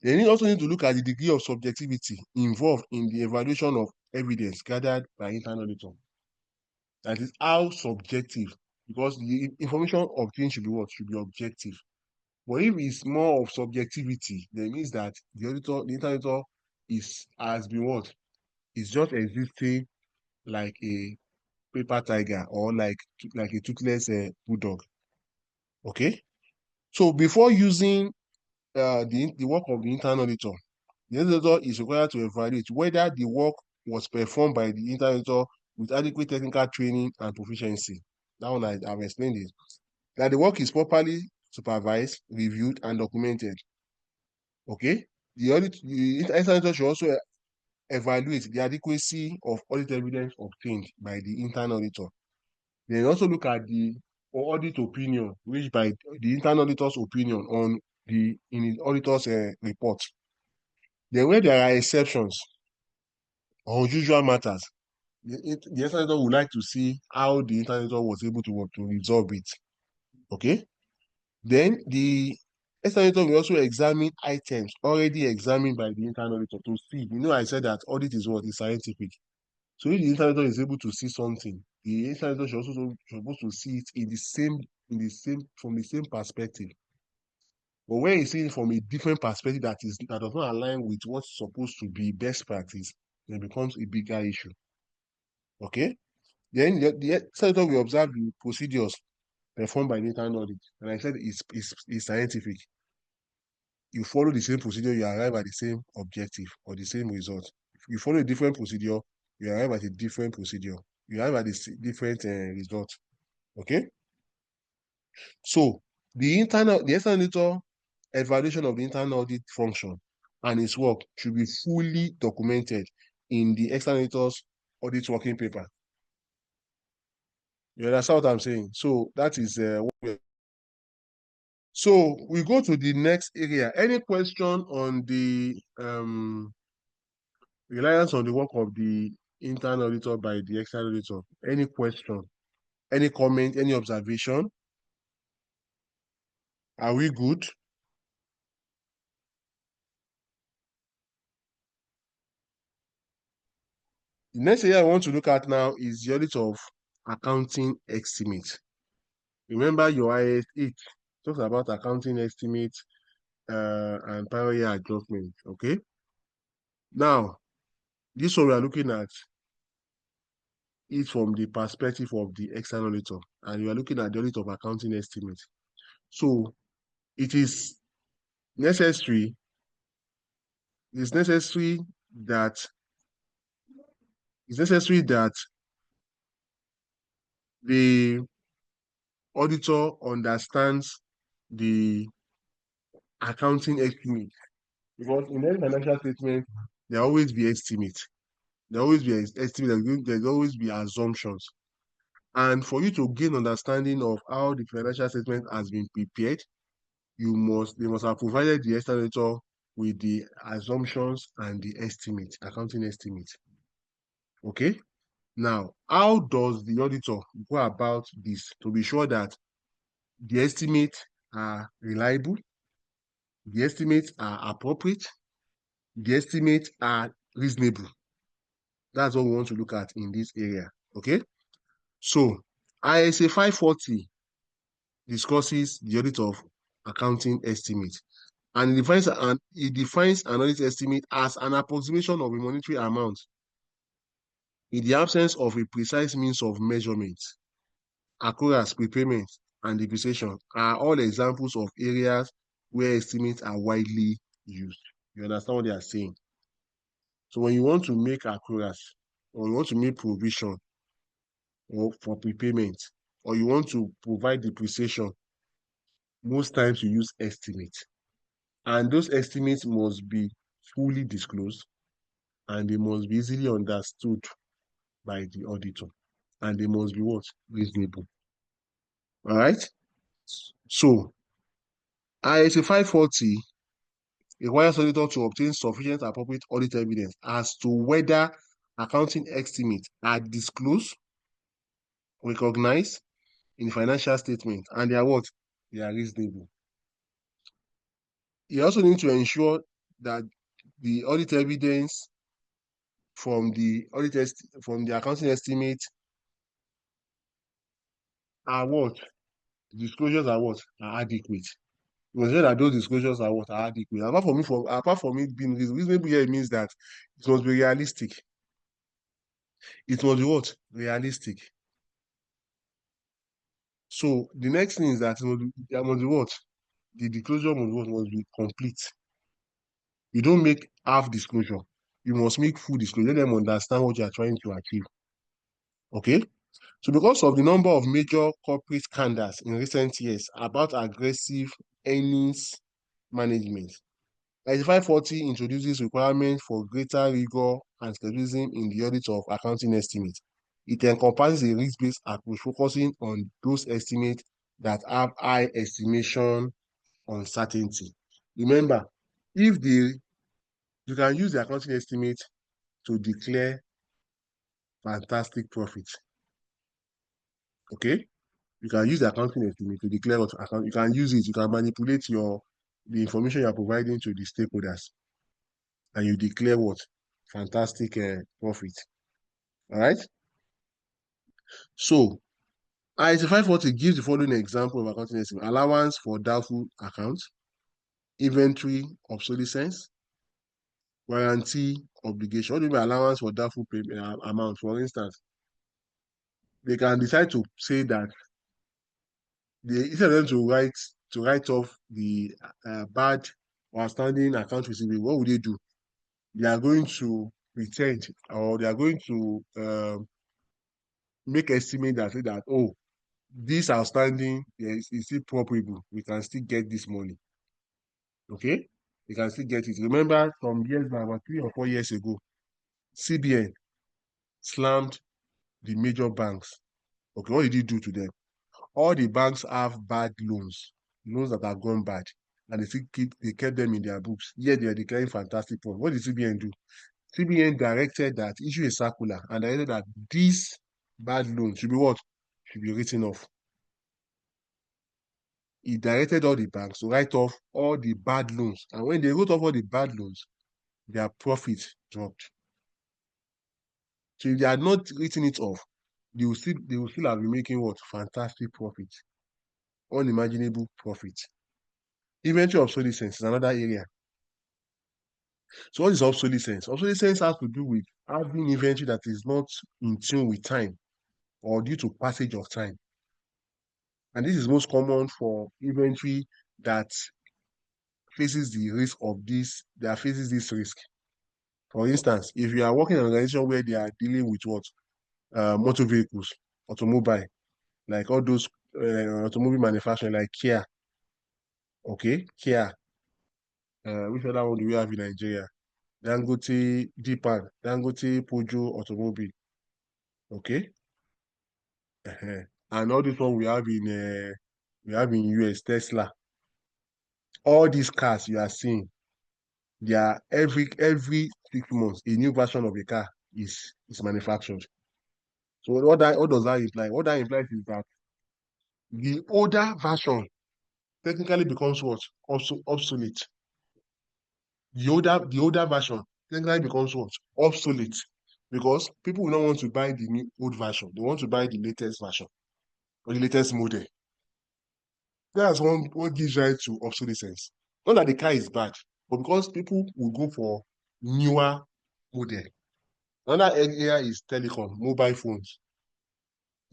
They also need to look at the degree of subjectivity involved in the evaluation of evidence gathered by internal auditor. That is how subjective, because the information obtained should be what? Should be objective. But if it's more of subjectivity, then it means that the internal auditor has been what? It's just existing like a paper tiger or like a toothless bulldog. Okay. So before using the work of the internal auditor, the auditor is required to evaluate whether the work was performed by the internal auditor with adequate technical training and proficiency. That one I've explained it. That the work is properly supervised, reviewed, and documented. Okay. The internal auditor should also evaluate the adequacy of audit evidence obtained by the internal auditor. They also look at the audit opinion, which by the internal auditor's opinion on in the auditor's report. Then where there are exceptions or unusual matters, the external auditor would like to see how the internal auditor was able to resolve it. Okay. Then the external auditor will also examine items already examined by the internal auditor to see. You know, I said that audit is what is scientific. So if the internal auditor is able to see something, the internal auditor should also supposed to see it from the same perspective. But when you see it from a different perspective that does not align with what's supposed to be best practice, then it becomes a bigger issue. Okay? Then the senator will observe the procedures performed by the internal audit. And I said it's scientific. You follow the same procedure, you arrive at the same objective or the same result. If you follow a different procedure, you arrive at a different procedure. You arrive at a different result. Okay? So The external auditor evaluation of the internal audit function and its work should be fully documented in the external auditor's audit working paper. You understand what I'm saying? So that is so we go to the next area. Any question on the reliance on the work of the internal auditor by the external auditor? Any question? Any comment? Any observation? Are we good? The next area I want to look at now is the audit of accounting estimate. Remember your IS 8 talks about accounting estimate and prior year adjustment. Okay. Now, this one we are looking at it from the perspective of the external auditor, and you are looking at the audit of accounting estimate. So it is necessary. It's necessary that the auditor understands the accounting estimate, because in every financial statement there always be estimate. There always be estimate. There's always be assumptions. And for you to gain understanding of how the financial statement has been prepared, they must have provided the external auditor with the assumptions and the estimate, accounting estimate. Okay. Now, how does the auditor go about this to be sure that the estimates are reliable, the estimates are appropriate, the estimates are reasonable? That's what we want to look at in this area. Okay. So ISA 540 discusses the audit of accounting estimate, and it defines an audit estimate as an approximation of a monetary amount in the absence of a precise means of measurement. Accruals, prepayment, and depreciation are all examples of areas where estimates are widely used. You understand what they are saying? So when you want to make accruals, or you want to make provision or for prepayment, or you want to provide depreciation, most times you use estimate. And those estimates must be fully disclosed, and they must be easily understood by the auditor. And they must be what? Reasonable. All right? So, ISA 540 requires auditor to obtain sufficient appropriate audit evidence as to whether accounting estimates are disclosed, recognized in financial statement, and they are what? They are reasonable. You also need to ensure that the audit evidence from the accounting estimate are what? Disclosures are what? Are adequate. You must say that those disclosures are what? Are adequate. Apart from it being reasonable here, it means that it must be realistic. It must be what? Realistic. So the next thing is that there must be what? The disclosure must be complete. You don't make half disclosure. You must make full disclosure. Let them understand what you are trying to achieve. Okay? So because of the number of major corporate scandals in recent years about aggressive earnings management, ISA 540 introduces requirements for greater rigor and skepticism in the audit of accounting estimates. It encompasses a risk-based approach focusing on those estimates that have high estimation uncertainty. Remember, you can use the accounting estimate to declare fantastic profit. Okay? You can use the accounting estimate to declare what account. You can use it. You can manipulate the information you are providing to the stakeholders, and you declare what? Fantastic profit. All right. So ISA 540 gives the following example of accounting estimate: allowance for doubtful accounts, inventory obsolescence, warranty obligation. What do you mean allowance for doubtful payment amount? For instance, they can decide to say that instead of them to write off the bad or outstanding account receivable, what would they do? They are going to pretend, or they are going to make estimate that say that, oh, this outstanding is still probable. We can still get this money. Okay? We can still get it. Remember some years back, about 3 or 4 years ago, CBN slammed the major banks. Okay, what did he do to them? All the banks have bad loans that are gone bad, and they kept them in their books. Yet they are declaring fantastic profit. What did CBN do? CBN directed that, issue a circular, and directed that these bad loans should be what? Should be written off. He directed all the banks to write off all the bad loans. And when they wrote off all the bad loans, their profit dropped. So if they had not written it off, they will still have been making what? Fantastic profit. Unimaginable profit. Inventory obsolescence is another area. So what is obsolescence? Obsolescence has to do with having inventory that is not in tune with time or due to passage of time. And this is most common for inventory that faces the risk of that faces this risk. For instance, if you are working in an organization where they are dealing with what? Motor vehicles, automobile, like all those automobile manufacturing like Kia. Okay, Kia. Which other one do we have in Nigeria? Dangote, Deepan, Dangote, Pojo, Automobile. Okay. And all this one we have in US, Tesla. All these cars you are seeing, they are every 6 months, a new version of a car is manufactured. So what does that imply? What that implies is that the older version technically becomes what? Also obsolete. The older version technically becomes what? Obsolete. Because people will not want to buy the new old version. They want to buy the latest version or the latest model. That's what gives rise to obsolescence. Not that the car is bad, but because people will go for newer model. Another area is telecom, mobile phones.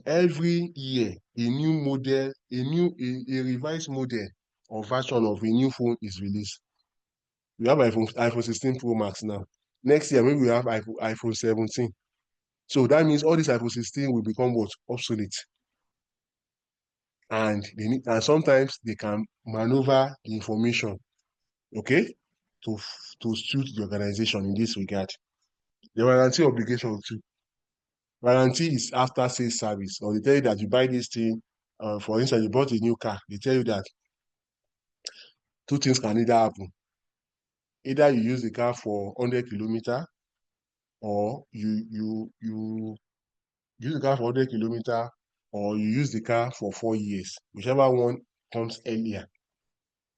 Every year, a new model, a revised model or version of a new phone is released. We have iPhone 16 Pro Max now. Next year, maybe we have iPhone 17. So that means all this iPhone 16 will become what? Obsolete. And sometimes they can maneuver the information, okay, to suit the organization in this regard. The warranty obligation too. Warranty is after sales service, or they tell you that you buy this thing. For instance, you bought a new car. They tell you that two things can either happen. Either you use the car for 100 kilometers, or you use the car for 100 kilometers, or you use the car for 4 years. Whichever one comes earlier,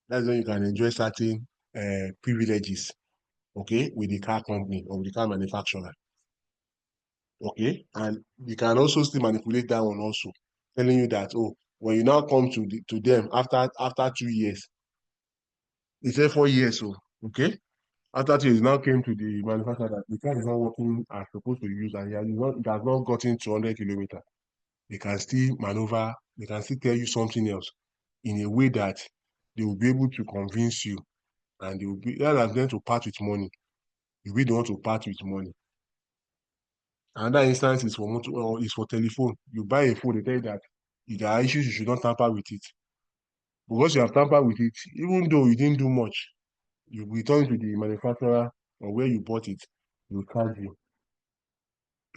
that's when you can enjoy certain privileges, okay, with the car company or with the car manufacturer. Okay, and you can also still manipulate that one also, telling you that, oh, when you now come to them after 2 years, they say 4 years, so okay. After 2 years, now came to the manufacturer that the car is not working as supposed to use, and it has not gotten to 100 kilometers. They can still maneuver, they can still tell you something else in a way that they will be able to convince you, and they will be, rather than them to part with money, you will want to part with money. Another instance is for motor, or is for telephone. You buy a phone, they tell you that if there are issues, you should not tamper with it. Because you have tampered with it, even though you didn't do much, you return to the manufacturer or where you bought it, they will charge you.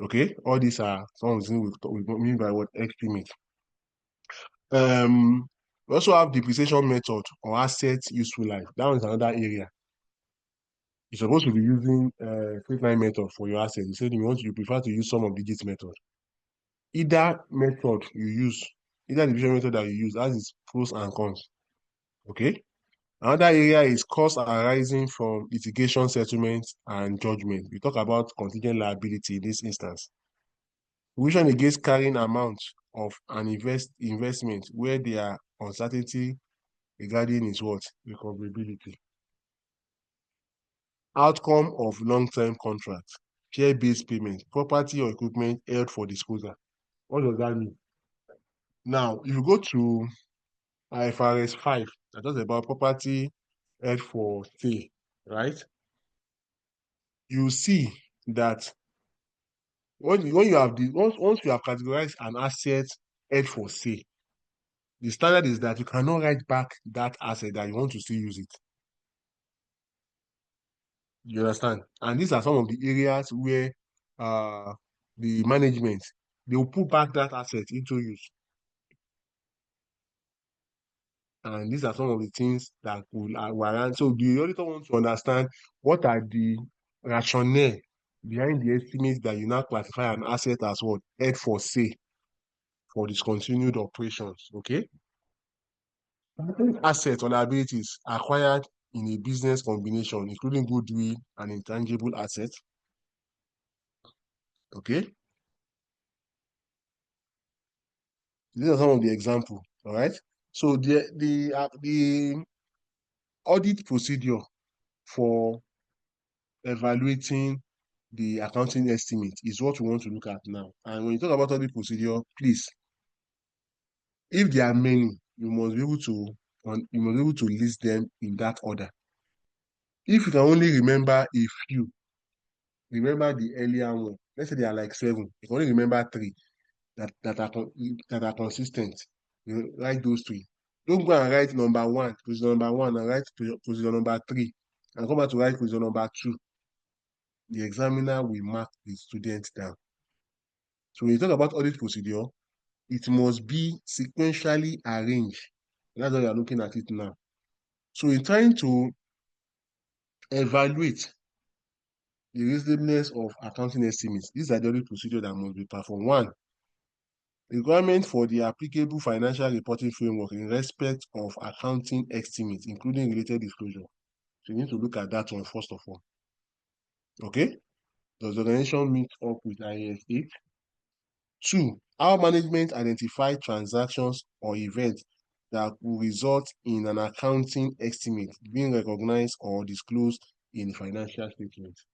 Okay, all these are some of the things we mean by what estimate. We also have depreciation method or asset useful life. That one is another area. You're supposed to be using straight line method for your asset. You said you prefer to use sum of digits method. Either method you use, either division method that you use, has its pros and cons. Okay. Another area is costs arising from litigation settlements and judgment. We talk about contingent liability in this instance. Provision against carrying amount of an investment where there are uncertainty regarding its what? Recoverability. Outcome of long-term contract, share-based payment, property or equipment held for disposal. What does that mean? Now, if you go to IFRS 5, that talks about property held for sale, right? You see that when you have once you have categorized an asset held for sale, The standard is that you cannot write back that asset that you want to still use it. You understand? And these are some of the areas where the management, they will put back that asset into use. And these are some of the things that will warrant. So the auditor wants to understand what are the rationale behind the estimates that you now classify an asset as what? Held for sale for discontinued operations. Okay? Assets or liabilities acquired in a business combination, including goodwill and intangible assets. Okay? These are some of the examples. All right. So the audit procedure for evaluating the accounting estimate is what we want to look at now. And when you talk about audit procedure, please, if there are many, you must be able to list them in that order. If you can only remember a few, remember the earlier one. Let's say there are like 7. You can only remember 3 that are consistent. You write those 3. Don't go and write procedure number 1, and write procedure number 3, and come back to write procedure number 2. The examiner will mark the student down. So when you talk about audit procedure, it must be sequentially arranged. That's how you are looking at it now. So in trying to evaluate the reasonableness of accounting estimates, these are the audit procedure that must be performed. 1, requirement for the applicable financial reporting framework in respect of accounting estimates, including related disclosure. So you need to look at that one first of all. Okay? Does the organization meet up with IAS 8? 2, how management identify transactions or events that will result in an accounting estimate being recognized or disclosed in financial statements.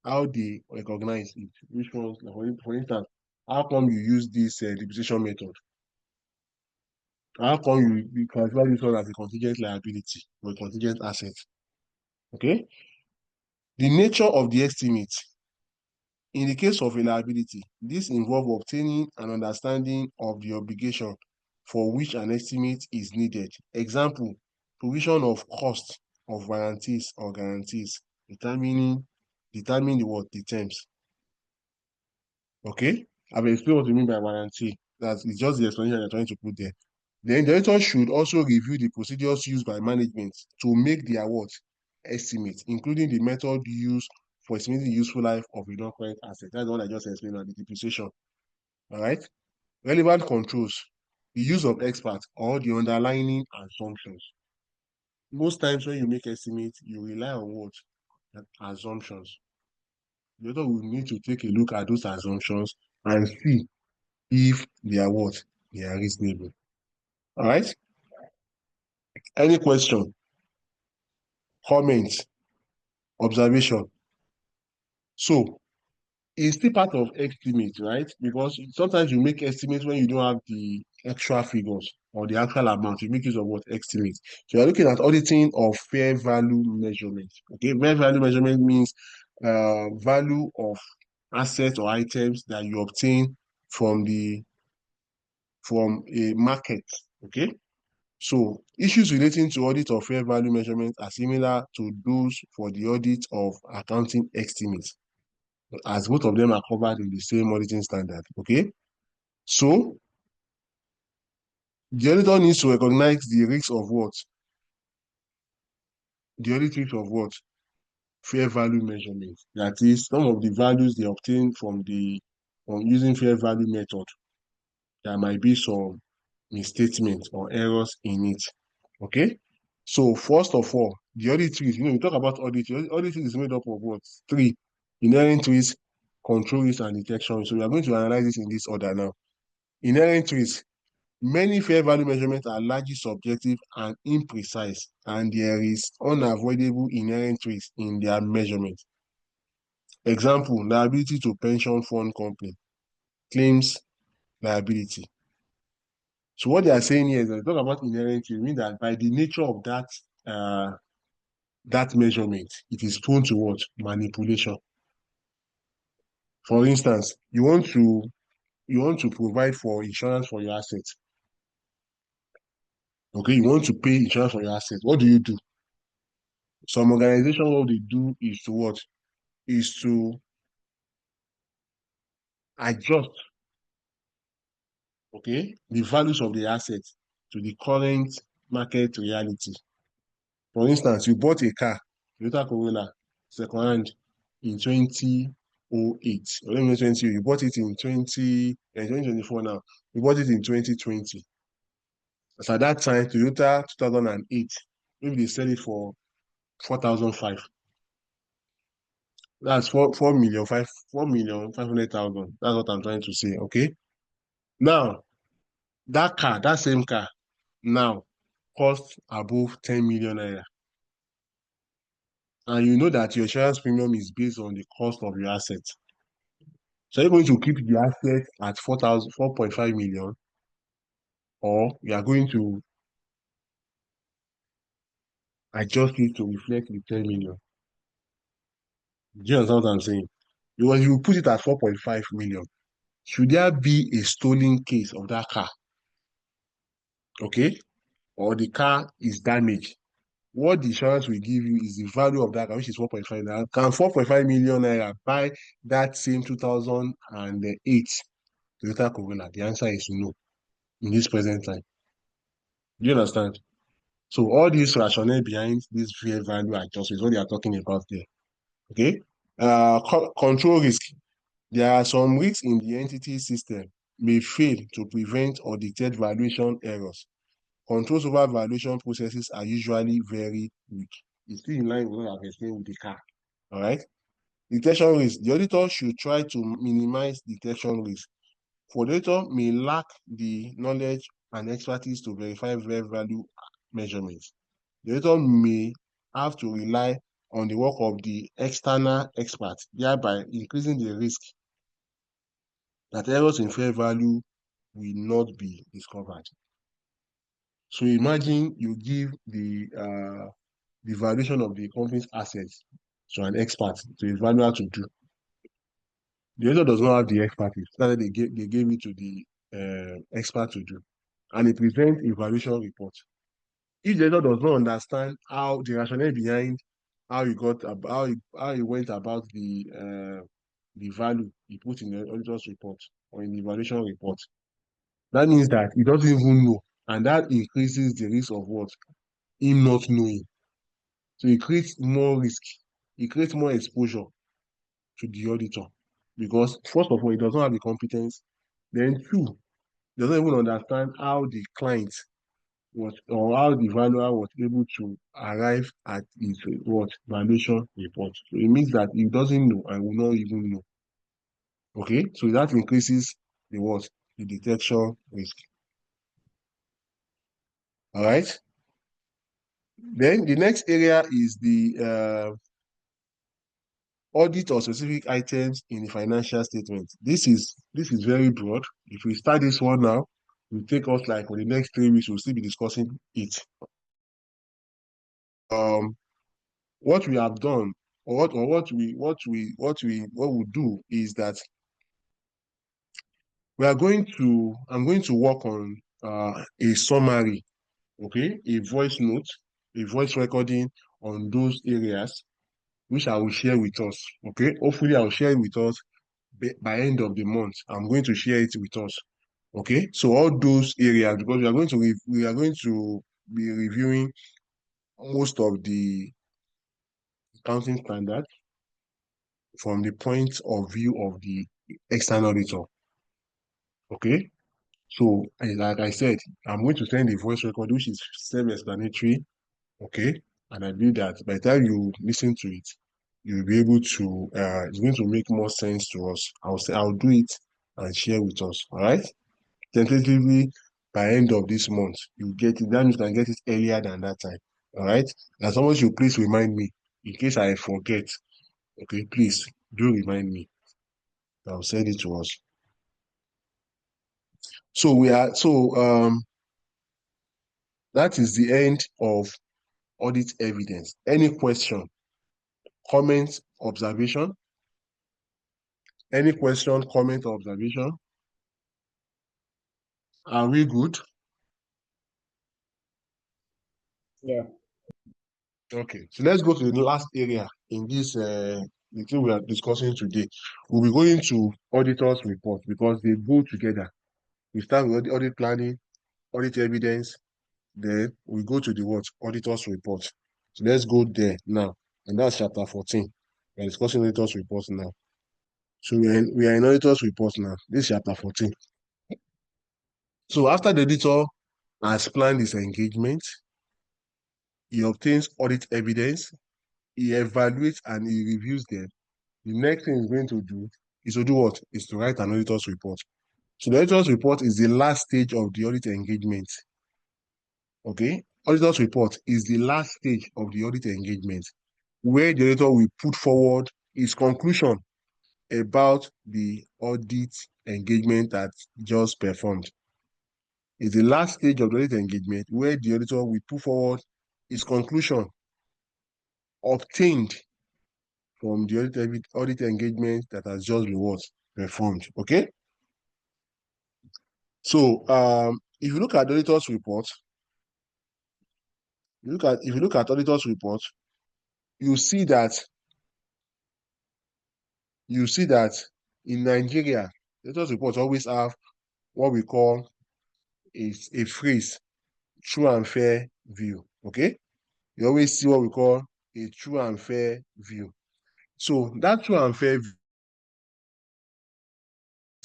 How they recognize it, which ones, for instance, how come you use this depreciation method? How come you classify this one as a contingent liability or a contingent asset? Okay. The nature of the estimate. In the case of a liability, this involves obtaining an understanding of the obligation for which an estimate is needed. Example, provision of cost of warranties or guarantees, determine the terms. Okay, I've explained what you mean by warranty. It's just the explanation you're trying to put there. The auditor should also review the procedures used by management to make their estimate, including the method used for estimating the useful life of a non-current asset. That's the one I just explained on the depreciation. All right. Relevant controls, the use of experts or the underlying assumptions. Most times when you make estimates, you rely on what? Assumptions. The auditor will need to take a look at those assumptions and see if they are what? They are reasonable. All right. Any question? Comment? Observation? So it's still part of estimate, right? Because sometimes you make estimates when you don't have the extra figures or the actual amount. You make use of what? Estimate. So you're looking at auditing of fair value measurement. Okay, fair value measurement means value of assets or items that you obtain from a market. Okay. So issues relating to audit of fair value measurement are similar to those for the audit of accounting estimates, as both of them are covered in the same auditing standard. Okay. So the auditor needs to recognize the risks of what? The audit risk of what? Fair value measurement. That is, some of the values they obtain from using fair value method. There might be some misstatements or errors in it. Okay. So first of all, the audit risk, we talk about audit. Audit risk is made up of what? 3: inherent risk, control risk, and detection. So we are going to analyze this in this order now. Inherent risk. Many fair value measurements are largely subjective and imprecise, and there is unavoidable inherent risk in their measurement. Example, liability to pension fund company, claims liability. So what they are saying here is that talk about inherent risk, means that by the nature of that measurement, it is prone to what? Manipulation. For instance, you want to provide for insurance for your assets. Okay, you want to pay insurance for your assets. What do you do? Some organization, what they do is to what? Is to adjust, okay, the values of the assets to the current market reality. For instance, you bought a car, Toyota Corolla, second hand in 2008. Or let me 20, you bought it in 2024 now. You bought it in 2020. As at that time, Toyota 2008, maybe they sell it for 4,500. That's 4,500,000. That's what I'm trying to say. Okay. Now, that same car, now costs above 10 million naira. And you know that your insurance premium is based on the cost of your asset. So you're going to keep the asset at 4.5 million, or you are going to adjust it to reflect the 10 million. Do you understand what I'm saying? Because you put it at 4.5 million. Should there be a stolen case of that car, okay, or the car is damaged, what the insurance will give you is the value of that car, which is 4.5 naira. Can 4.5 million naira buy that same 2008 Toyota Corolla? The answer is no in this present time. Do you understand? So all this rationale behind this fair value adjustment is what they are talking about there. Okay. Control risk. There are some risks in the entity system may fail to prevent or detect valuation errors. Controls over valuation processes are usually very weak. It's still in line with what I've explained with the car. All right. Detection risk. The auditor should try to minimize detection risk. For the auditor may lack the knowledge and expertise to verify fair value measurements. The auditor may have to rely on the work of the external expert, thereby increasing the risk that errors in fair value will not be discovered. So imagine you give the valuation of the company's assets to an expert, to a valuer to do. The auditor does not have the expertise. That's why they gave it to the expert to do. And it presents a valuation report. If the auditor does not understand how the rationale behind how he went about the value he put in the auditor's report or in the valuation report, that means that he doesn't even know, and that increases the risk of what? Him not knowing. So it creates more risk, it creates more exposure to the auditor, because first of all, he does not have the competence. Then two, he doesn't even understand how the client was, or how the valuer was able to arrive at his what valuation report. So it means that he doesn't know and will not even know. Okay, so that increases the what? The detection risk. All right. Then the next area is the audit of specific items in the financial statement. This is very broad. If we start this one now, it will take us like for the next 3 weeks, we'll still be discussing it. What we have done, or what we do is that I'm going to work on a summary, okay, a voice note, a voice recording on those areas, which I will share with us. Okay, hopefully I'll share it with us by end of the month. I'm going to share it with us. Okay, so all those areas, because we are going to be reviewing most of the accounting standards from the point of view of the external auditor. Okay, so like I said, I'm going to send a voice record which is self-explanatory. Okay, and I believe that by the time you listen to it, you'll be able to it's going to make more sense to us. I'll do it and share with us. All right. Tentatively by end of this month, you get it. That means you can get it earlier than that time. All right. And someone should please remind me in case I forget. Okay, please do remind me. I'll send it to us. So that is the end of audit evidence. Any question, comment, observation? Any question, comment, or observation? Are we good? Yeah. Okay, so let's go to the last area in this the thing we are discussing today. We'll be going to auditors report because they go together. We start with audit planning, audit evidence, then we go to the what? Auditors report. So let's go there now. And that's chapter 14. We're discussing auditors report now. So we are in auditors report now. This is chapter 14. So after the auditor has planned his engagement, he obtains audit evidence, he evaluates and he reviews them. The next thing he's going to do is to do what? Is to write an auditor's report. So the auditor's report is the last stage of the audit engagement. Okay? Auditor's report is the last stage of the audit engagement where the auditor will put forward his conclusion about the audit engagement that just performed. It's the last stage of the audit engagement where the auditor will put forward his conclusion obtained from the audit engagement that has just been what? Performed. Okay? So if you look at the auditor's report, if you look at auditor's report, you see that in Nigeria, the auditor's reports always have what we call a phrase, true and fair view. Okay? You always see what we call a true and fair view. So that true and fair view,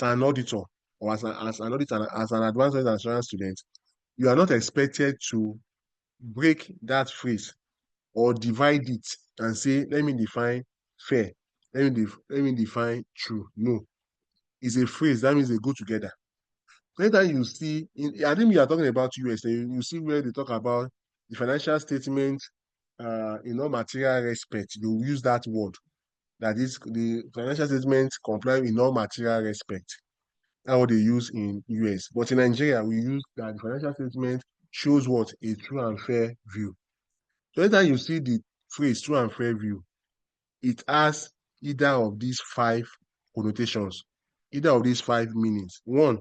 as an auditor or as an auditor, as an advanced audit assurance student, you are not expected to break that phrase or divide it and say, let me define fair, let me define true. No, it's a phrase. That means they go together. Later you see, I think we are talking about US, you see where they talk about the financial statement in all material respect. They will use that word. That is, the financial statement comply in all material respect. That's what they use in US. But in Nigeria, we use that the financial statement shows what? A true and fair view. So anytime you see the phrase true and fair view, it has either of these five connotations, either of these five meanings. One,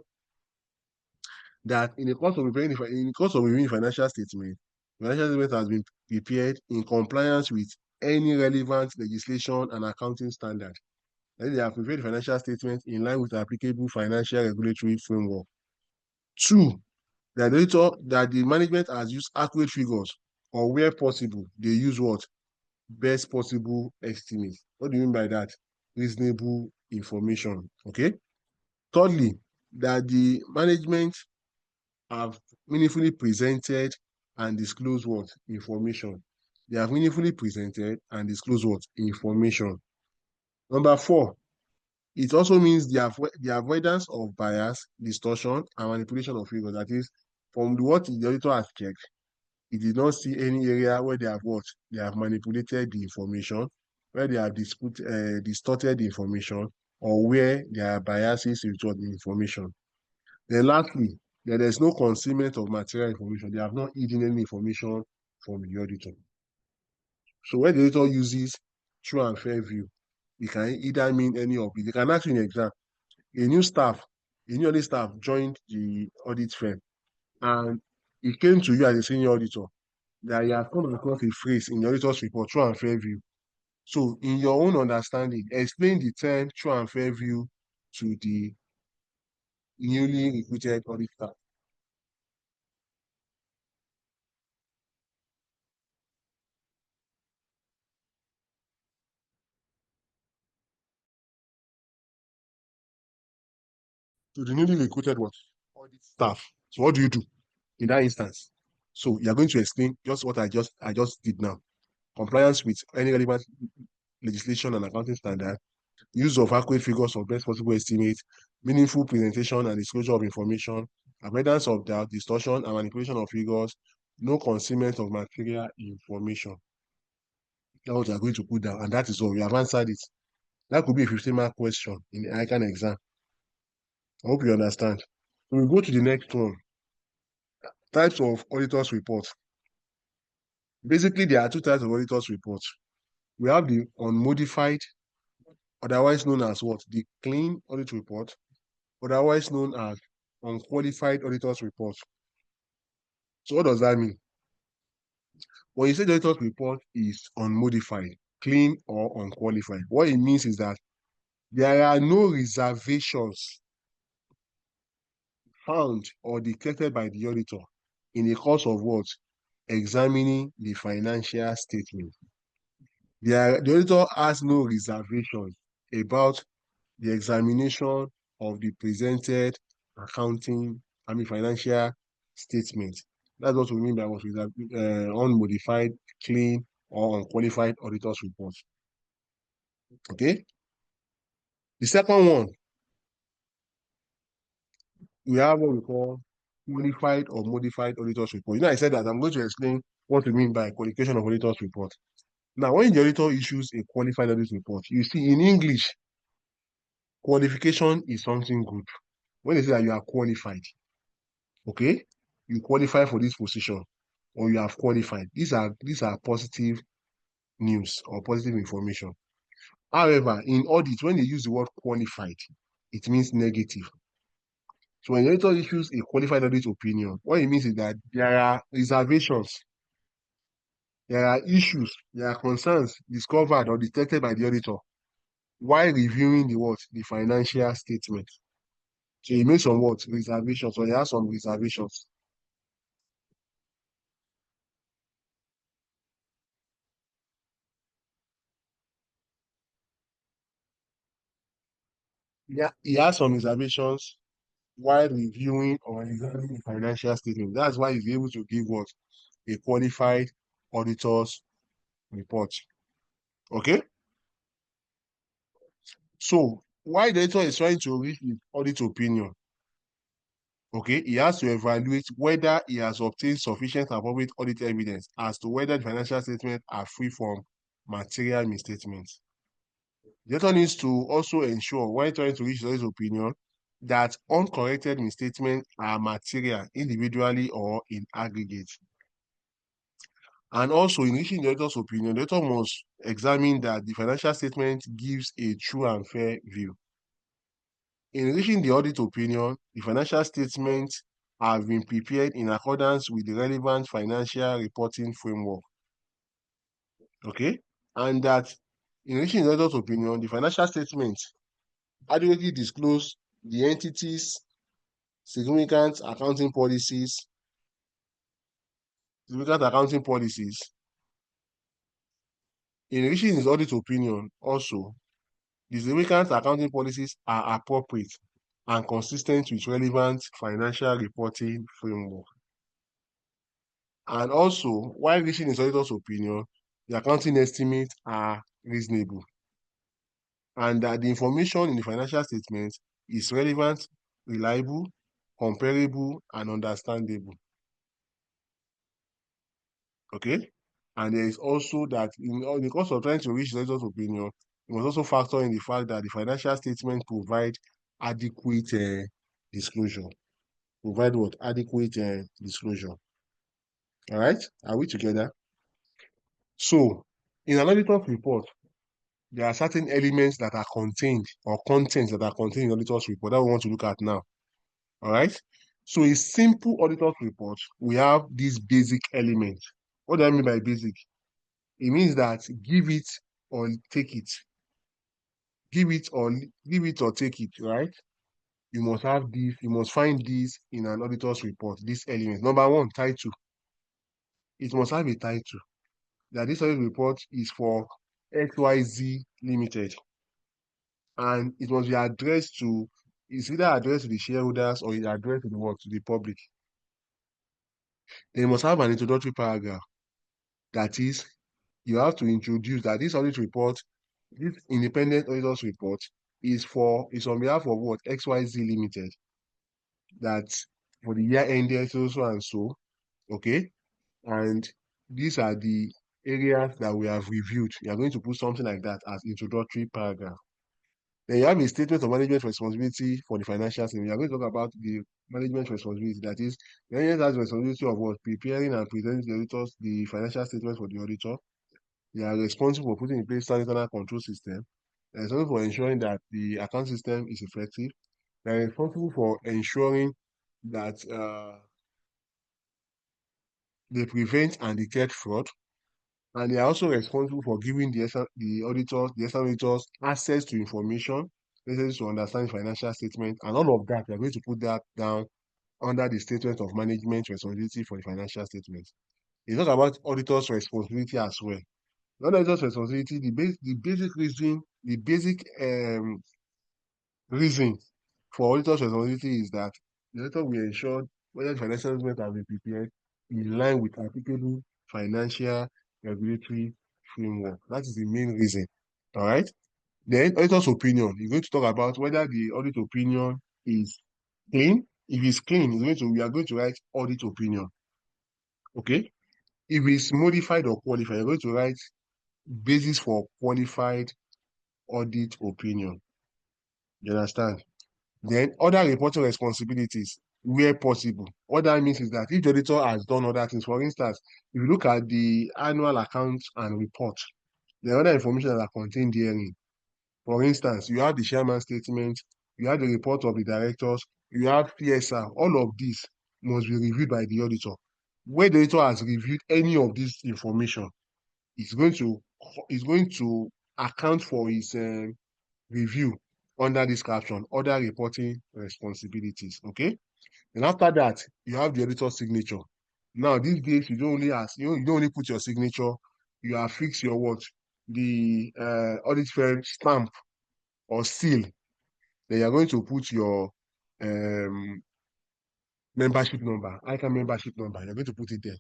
that in the course of reviewing financial statement, the financial statement has been prepared in compliance with any relevant legislation and accounting standard. That is, they have prepared the financial statement in line with the applicable financial regulatory framework. Two, that the management has used accurate figures, or where possible, they use what? Best possible estimate. What do you mean by that? Reasonable information. Okay. Thirdly, that the management have meaningfully presented and disclosed what? Information. They have meaningfully presented and disclosed what? Information. Number four, it also means the avoidance of bias, distortion, and manipulation of figures. That is, from what the auditor has checked, it did not see any area where they have what? They have manipulated the information, where they have distorted the information, or where there are biases with the information. Then lastly, there is no concealment of material information. They have not hidden any information from the auditor. So when the auditor uses true and fair view, it can either mean any of it. They can ask you in an exam, a new audit staff joined the audit firm, and he came to you as a senior auditor that you have come across a phrase in the auditor's report, true and fair view. So, in your own understanding, explain the term true and fair view to the newly recruited audit staff. To the newly recruited what? Audit staff. So, what do you do in that instance? So, you are going to explain just what I just did now. Compliance with any relevant legislation and accounting standard, use of accurate figures of best possible estimate, meaningful presentation and disclosure of information, avoidance of doubt, distortion, and manipulation of figures, no concealment of material information. That's what you are going to put down, and that is all. You have answered it. That could be a 15-mark question in the ICAN exam. I hope you understand. We will go to the next one. Types of auditors report. Basically, there are two types of auditors reports. We have the unmodified, otherwise known as what? The clean audit report, otherwise known as unqualified auditors report. So what does that mean? When you say the auditor's report is unmodified, clean, or unqualified, what it means is that there are no reservations found or detected by the auditor in the course of what? Examining the financial statement. The auditor has no reservations about the examination of the presented financial statement. That's what we mean by what is unmodified, clean, or unqualified auditor's report. Okay. The second one, we have what we call qualified or modified auditor's report. I said that I'm going to explain what we mean by qualification of auditor's report. Now, when the auditor issues a qualified audit report, you see in English, qualification is something good. When they say that you are qualified, okay, you qualify for this position, or you have qualified. These are positive news or positive information. However, in audit, when they use the word qualified, it means negative. So when the auditor issues a qualified audit opinion, what it means is that there are reservations, there are issues, there are concerns discovered or detected by the auditor while reviewing the financial statement. So he made some reservations, or he has some reservations. Yeah, he has some reservations while reviewing or examining the financial statement. That's why he's able to give a qualified auditor's report. Okay? So why the auditor is trying to reach his audit opinion, okay, he has to evaluate whether he has obtained sufficient and appropriate audit evidence as to whether the financial statements are free from material misstatements. The auditor needs to also ensure, when trying to reach his opinion, that uncorrected misstatements are material individually or in aggregate. And also, in reaching the auditor's opinion, the auditor must examine that the financial statement gives a true and fair view. In reaching the audit opinion, the financial statements have been prepared in accordance with the relevant financial reporting framework. Okay? And that in reaching the auditor's opinion, the financial statements adequately disclose the entities, significant accounting policies, In reaching his audit opinion, also, the significant accounting policies are appropriate and consistent with relevant financial reporting framework. And also, while reaching his auditor's opinion, the accounting estimates are reasonable, and that the information in the financial statement is relevant, reliable, comparable, and understandable. Okay? And there is also that in the course of trying to reach the auditor's opinion, you must also factor in the fact that the financial statement provide adequate disclosure. Provide what? Adequate disclosure. All right? Are we together? So, in an auditor's report, there are certain elements that are contained or contents that are contained in the auditor's report that we want to look at now. All right? So, a simple auditor's report, we have these basic elements. What do I mean by basic? It means that give it or take it. Give it or take it, right? You must have this, you must find this in an auditor's report, this element. Number one, title. It must have a title. That this audit report is for XYZ Limited. And it must be addressed to, it's either addressed to the shareholders or it's addressed to the what? To the public. They must have an introductory paragraph. That is, you have to introduce that this audit report, this independent auditor's report, is on behalf of what? XYZ Limited. That for the year ended so and so, okay? And these are the areas that we have reviewed. You are going to put something like that as introductory paragraph. Then you have a statement of management responsibility for the financial statement. You are going to talk about the management responsibility. That is, the management has responsibility of what? Preparing and presenting the auditors the financial statements for the auditor. They are responsible for putting in place internal control system. They are responsible for ensuring that the account system is effective. They are responsible for ensuring that they prevent and detect fraud, and they are also responsible for giving the external auditors access to information necessary to understand financial statement, and all of that. We are going to put that down under the statement of management responsibility for the financial statement. It's not about auditors' responsibility as well. The auditor's responsibility, the basic reason, reason for auditor's responsibility is that the auditor will ensure whether the financial statements have been prepared in line with applicable financial regulatory framework. That is the main reason. All right. Then auditor's opinion. You're going to talk about whether the audit opinion is clean. If it's clean, we are going to write audit opinion. Okay. If it's modified or qualified, you're going to write basis for qualified audit opinion. You understand? Then other reporting responsibilities where possible. What that means is that if the auditor has done other things, for instance, if you look at the annual accounts and report, there are other information that are contained therein. For instance, you have the chairman's statement, you have the report of the directors, you have PSR. All of these must be reviewed by the auditor. Where the auditor has reviewed any of this information, it's going to account for his review under this caption, other reporting responsibilities. Okay. And after that, you have the auditor's signature. Now, these days, you don't only put your signature, you affix your what? The audit firm stamp or seal. Then you're going to put your membership number, ICAN membership number. You're going to put it there,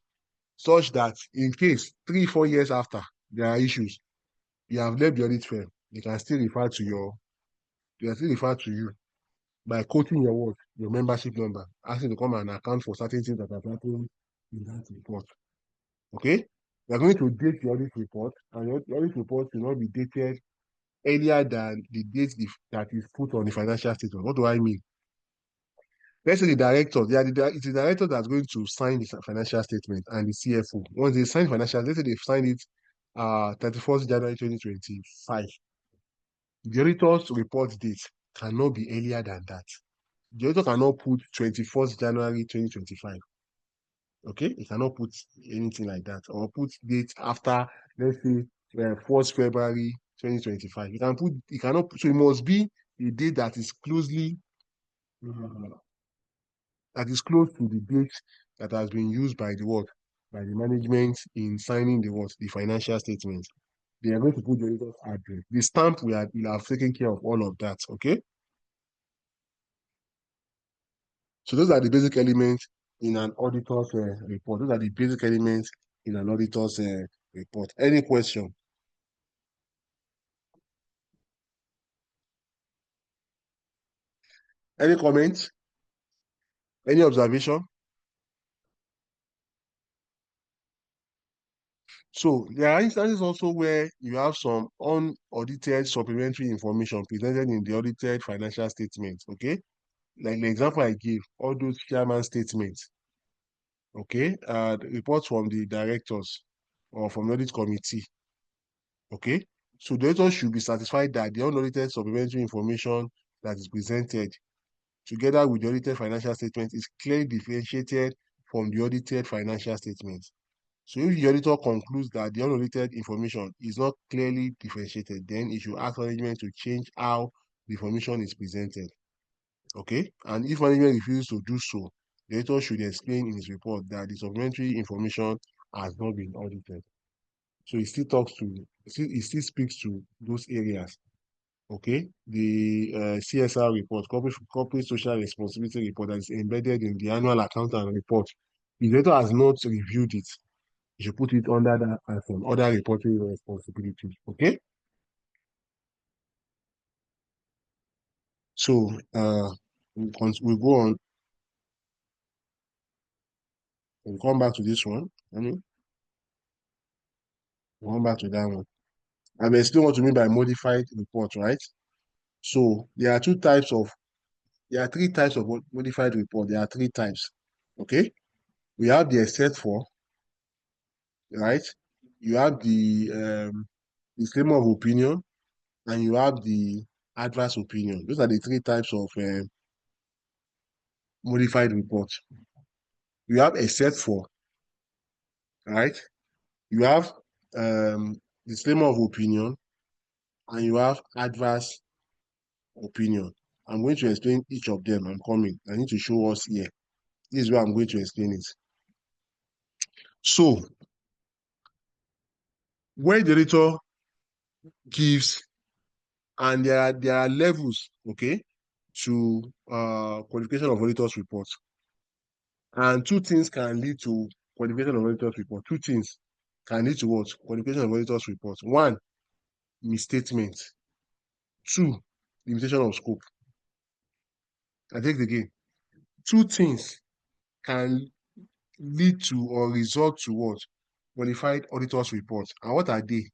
such that in case 3-4 years after there are issues, you have left the audit firm, they can still refer to you by quoting your membership number, asking to come and account for certain things that have happened in that report. Okay? We are going to date the audit report, and the audit report will not be dated earlier than the date that is put on the financial statement. What do I mean? Let's say the director, it's the director that's going to sign the financial statement and the CFO. Once they sign financial, let's say they've signed it 31st January 2025. The auditor's report date cannot be earlier than that. The auditor cannot put 21st January 2025. Okay, it cannot put anything like that, or put date after, let's say, 1st February 2025. It cannot, so it must be a date that is close to the date that has been used by by the management in signing the financial statement. They are going to put the auditor's address. The stamp will have taken care of all of that. Okay. So those are the basic elements in an auditor's report. Those are the basic elements in an auditor's report. Any question? Any comments? Any observation? So there are instances also where you have some unaudited supplementary information presented in the audited financial statement. Okay. Like the example I gave, all those chairman statements. Okay. The reports from the directors or from the audit committee. Okay. So the auditor should be satisfied that the unaudited supplementary information that is presented together with the audited financial statement is clearly differentiated from the audited financial statement. So if the auditor concludes that the unaudited information is not clearly differentiated, then it should ask management to change how the information is presented. Okay? And if management refuses to do so, the auditor should explain in his report that the supplementary information has not been audited. So it still speaks to those areas. Okay, the CSR report, corporate social responsibility report, that is embedded in the annual account and report. If the auditor has not reviewed it, you should put it under that as an other reporting responsibility. Okay. So we'll go on. We'll come back to this one. We'll come back to that one. I'm explaining what you mean by modified report, right? So there are three types of modified report. There are three types. Okay. We have the except for, right? You have the disclaimer of opinion, and you have the adverse opinion. Those are the three types of modified report. You have except for. right? You have disclaimer of opinion, and you have adverse opinion. I'm going to explain each of them. I'm coming. I need to show us here. This is where I'm going to explain it. So, where the auditor gives, and there are levels, okay, to qualification of auditor's report. And two things can lead to qualification of auditor's report. Two things can lead to what? Qualification of auditor's report. One, misstatement. Two, limitation of scope. I take it again. Two things can lead to or result to what? Qualified auditor's report. And what are they?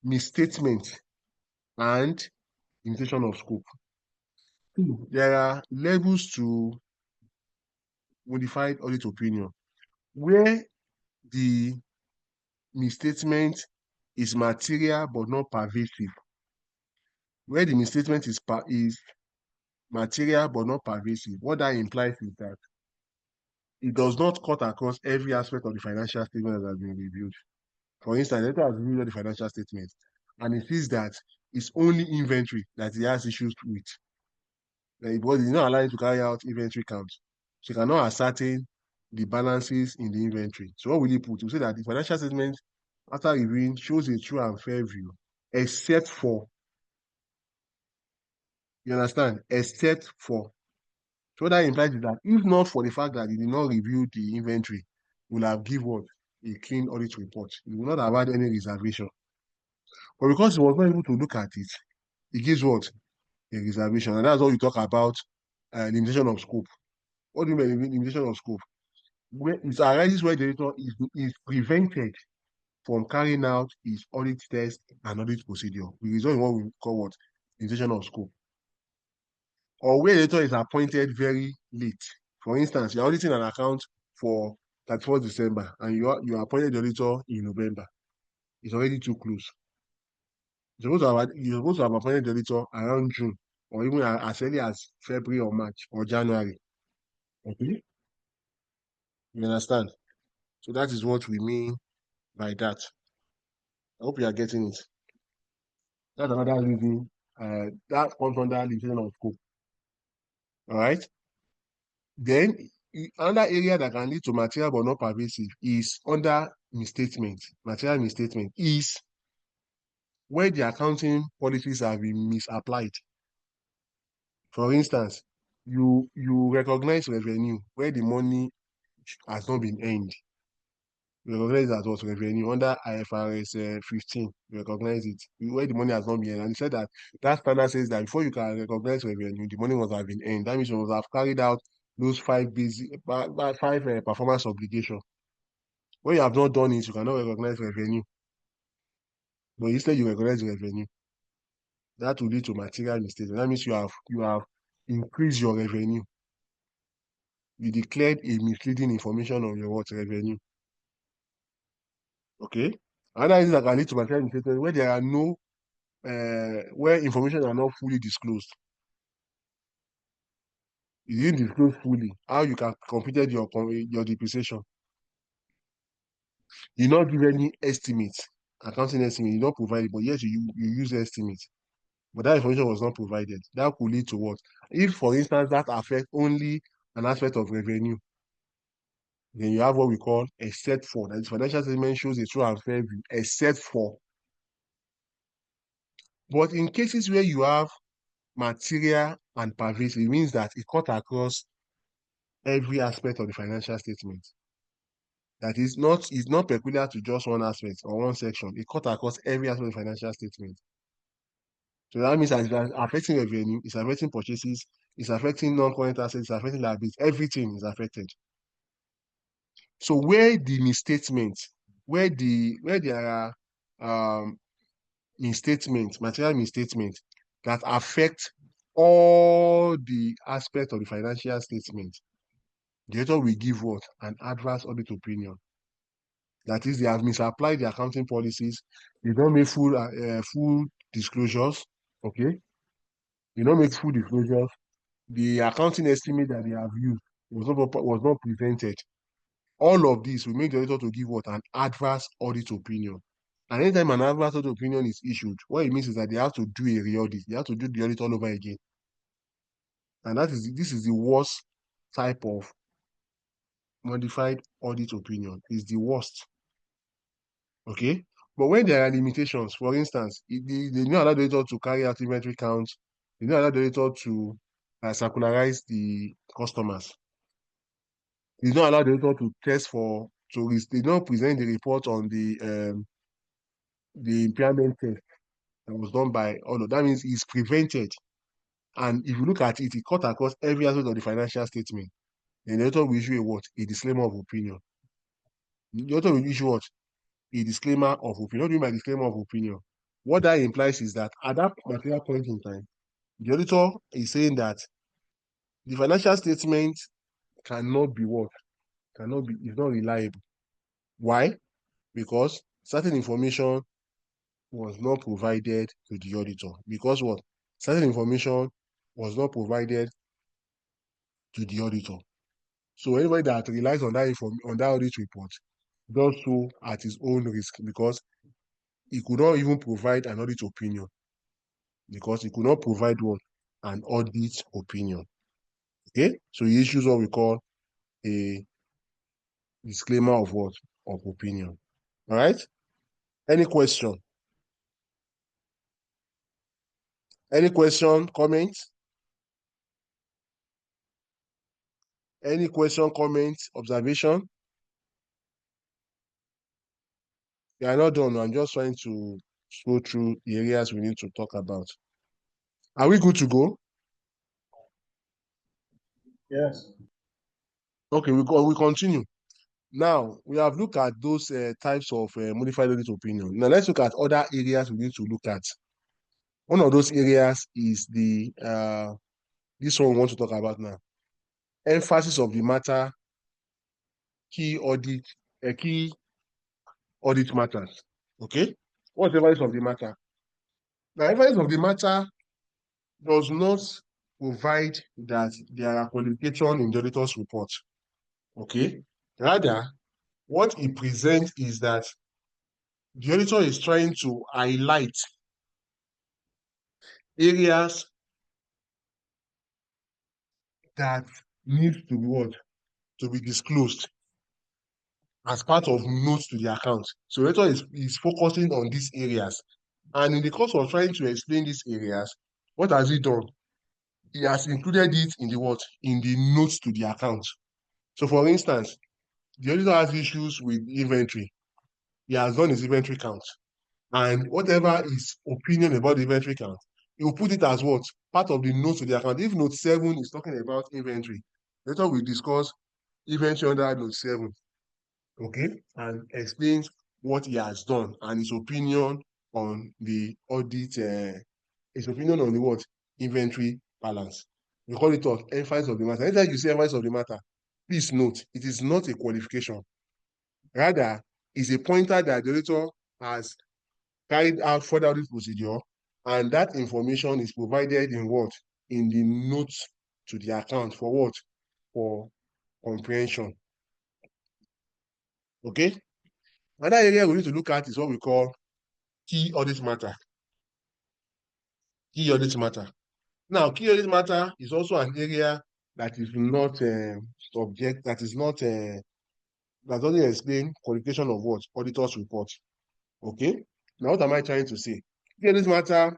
Misstatement and limitation of scope. There are levels to modified audit opinion where the misstatement is material but not pervasive. Where the misstatement is material but not pervasive, what that implies is that it does not cut across every aspect of the financial statement that has been reviewed. For instance, the auditor has reviewed the financial statement and it sees that it's only inventory that he has issues with. Because he's not allowed to carry out inventory counts. So he cannot ascertain the balances in the inventory. So what will he put? He will say that the financial statement, after reviewing, shows a true and fair view, except for, you understand? Except for. So what that implies is that if not for the fact that he did not review the inventory, he will have given what? A clean audit report. He will not have had any reservation. But because he was not able to look at it, he gives what? A reservation. And that's what we talk about limitation of scope. What do you mean limitation of scope? Where it arises where the auditor is prevented from carrying out his audit test and audit procedure. We result in what we call what? Limitation of scope. Or where the auditor is appointed very late. For instance, you're auditing an account for 31st December and you appointed the auditor in November. It's already too close. You're supposed to have appointed the auditor around June or even as early as February or March or January. Okay? You understand? So that is what we mean by that. I hope you are getting it. That's another reason that comes under limitation of scope. All right. Then another area that can lead to material but not pervasive is under misstatement. Material misstatement is where the accounting policies have been misapplied. For instance, you recognize revenue where the money has not been earned. You recognize that was revenue under IFRS 15. You recognize it where the money has not been earned. And he said that that standard says that before you can recognize revenue, the money must have been earned. That means you must have carried out those five performance obligations. When you have not done it, you cannot recognize revenue. But instead, you recognize revenue. That will lead to material mistakes. That means you have increased your revenue. You declared a misleading information on your what revenue. Okay. Another thing that can lead to material mistakes where there are no where information are not fully disclosed. You didn't disclose fully how you can completed your depreciation. You not give any estimate, accounting estimate. You not provide it, but yes, you use estimate. But that information was not provided. That could lead to what? If, for instance, that affects only an aspect of revenue, then you have what we call except for. That is, financial statement shows a true and fair view, except for. But in cases where you have material and pervasive, it means that it cut across every aspect of the financial statement. That is not peculiar to just one aspect or one section. It cut across every aspect of the financial statement. So that means that it's affecting revenue, it's affecting purchases, it's affecting non-current assets, it's affecting liabilities, everything is affected. So where the misstatement, where there are misstatements, material misstatements that affect all the aspects of the financial statement, the auditor will give what? An adverse audit opinion. That is, they have misapplied the accounting policies, they don't make full disclosures, okay? They don't make full disclosures. The accounting estimate that they have used was not presented. All of this will make the auditor to give what? An adverse audit opinion. And anytime an adverse audit opinion is issued, what it means is that they have to do a re-audit. They have to do the audit all over again. And this is the worst type of modified audit opinion. It's the worst. Okay? But when there are limitations, for instance, they don't allow the auditor to carry out inventory counts, they don't allow the auditor to circularize the customers. They don't allow the auditor to test for, they don't present the report on the impairment test that was done by all of that. Means it's prevented. And if you look at it, it cut across every aspect of the financial statement. Then the auditor will issue a what? A disclaimer of opinion. The auditor will issue what? A disclaimer of opinion. What do you mean by disclaimer of opinion? What that implies is that at that particular point in time, the auditor is saying that the financial statement cannot be what? It's not reliable. Why? Because certain information was not provided to the auditor. Because what? Certain information was not provided to the auditor. So anybody that relies on that audit report does so at his own risk, because he could not even provide an audit opinion. Because he could not provide what? An audit opinion. Okay? So he issues what we call a disclaimer of what? Of opinion. All right? Any question? Any question, comment? Any question, comment, observation? We are not done. I'm just trying to go through the areas we need to talk about. Are we good to go? Yes. Okay, we continue. Now, we have looked at those types of modified audit opinion. Now, let's look at other areas we need to look at. One of those areas is this one we want to talk about now. Emphasis of the matter, key audit matters. Okay? What's the emphasis of the matter? The emphasis of the matter does not provide that there are qualifications in the auditor's report. Okay? Rather, what it presents is that the auditor is trying to highlight areas that need to be what? To be disclosed as part of notes to the account. So the auditor is focusing on these areas. And in the course of trying to explain these areas, what has he done? He has included it in the what? In the notes to the account. So for instance, the auditor has issues with inventory. He has done his inventory count. And whatever his opinion about the inventory count, he will put it as what? Part of the notes to the account. If note 7 is talking about inventory, later we'll discuss inventory under note 7. Okay? And explains what he has done and his opinion on the audit, his opinion on the what? Inventory balance. We call it what? Emphasis of the matter. Anytime you say emphasis of the matter, please note, it is not a qualification. Rather, it's a pointer that the auditor has carried out further audit procedure, and that information is provided in what? In the notes to the account for what? For comprehension. Okay? Another area we need to look at is what we call key audit matter. Key audit matter. Now, key audit matter is also an area that is not subject, that doesn't explain qualification of what? Auditor's report. Okay? Now, what am I trying to say? Key audit matter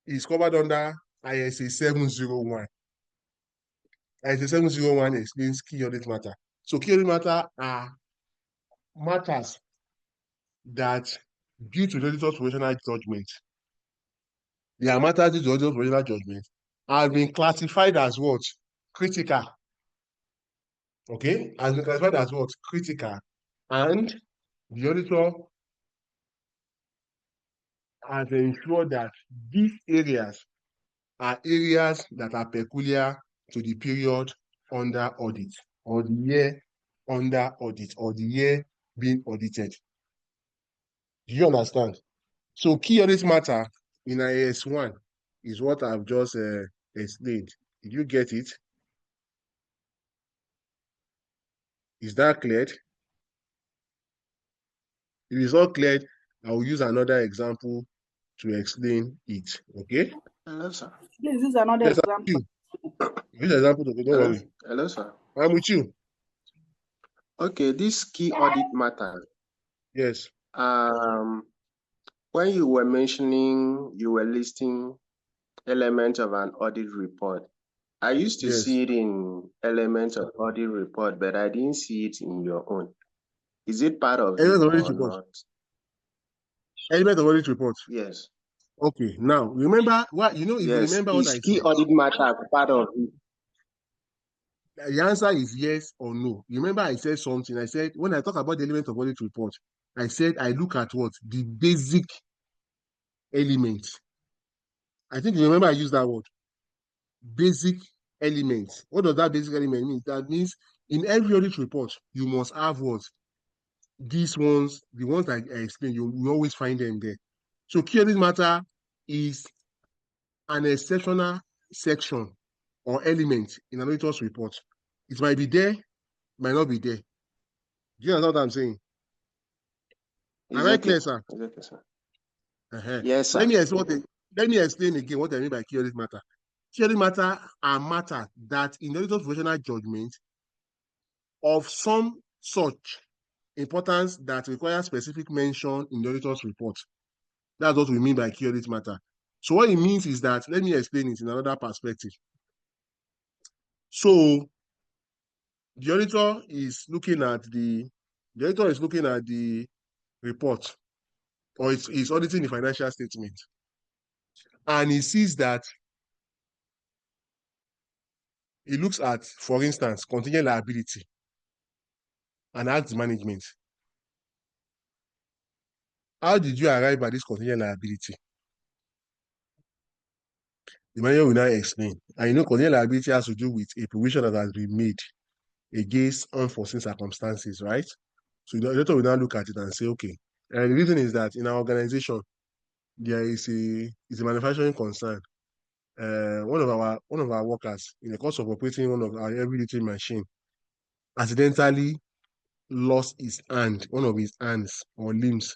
is covered under ISA 701. ISA 701 explains key audit matter. So key audit matter are matters that, due to the auditor's professional judgment, they are matters due to the auditor's professional judgment, have been classified as what? Critical. Okay? Has been classified as what? Critical. And the auditor has ensured that these areas are areas that are peculiar to the period under audit, or the year under audit, or the year being audited. Do you understand? So key audit matter in IAS1 is what I've just explained. Did you get it? Is that cleared? If it's not cleared, I will use another example to explain it. Okay? Hello, sir. Please use another Yes, I'm example. with you. Use example to go. Don't Hello, worry. hello, sir. I'm with you. Okay, this key audit matter. Yes. When you were mentioning, you were listing elements of an audit report. I used to Yes. see it in elements of audit report, but I didn't see it in your own. Is it part of Element it of audit or report. not? Element of audit report. Yes. Okay. Now remember what you know. If you Yes. remember what Is I key said, audit matter part of it? the answer is yes or no. Remember, I said something. I said when I talk about the element of audit report, I said I look at what the basic elements. I think you remember I used that word. Basic elements. What does that basic element mean? That means in every audit report, you must have what? These ones, the ones that I explained, you always find them there. So key audit matter is an exceptional section or element in an auditor's report. It might be there, might not be there. Do you understand what I'm saying? Am I clear, sir? It's okay, sir. Let Yes, sir. me explain again what I mean by key audit matter. Key audit matter are matter that in the auditor's professional judgment of some such importance that requires specific mention in the auditor's report. That's what we mean by key audit matter. So what it means is that, let me explain it in another perspective. So the auditor is looking at the report, or it's auditing the financial statement. And he sees that he looks at, for instance, contingent liability and asks management, how did you arrive at this contingent liability? The manager will now explain. And you know, contingent liability has to do with a provision that has been made against unforeseen circumstances, right? So the auditor will now look at it and say, okay. And the reason is that in our organization, there is a manufacturing concern. One of our workers, in the course of operating one of our heavy duty machine, accidentally lost his hand, one of his hands or limbs.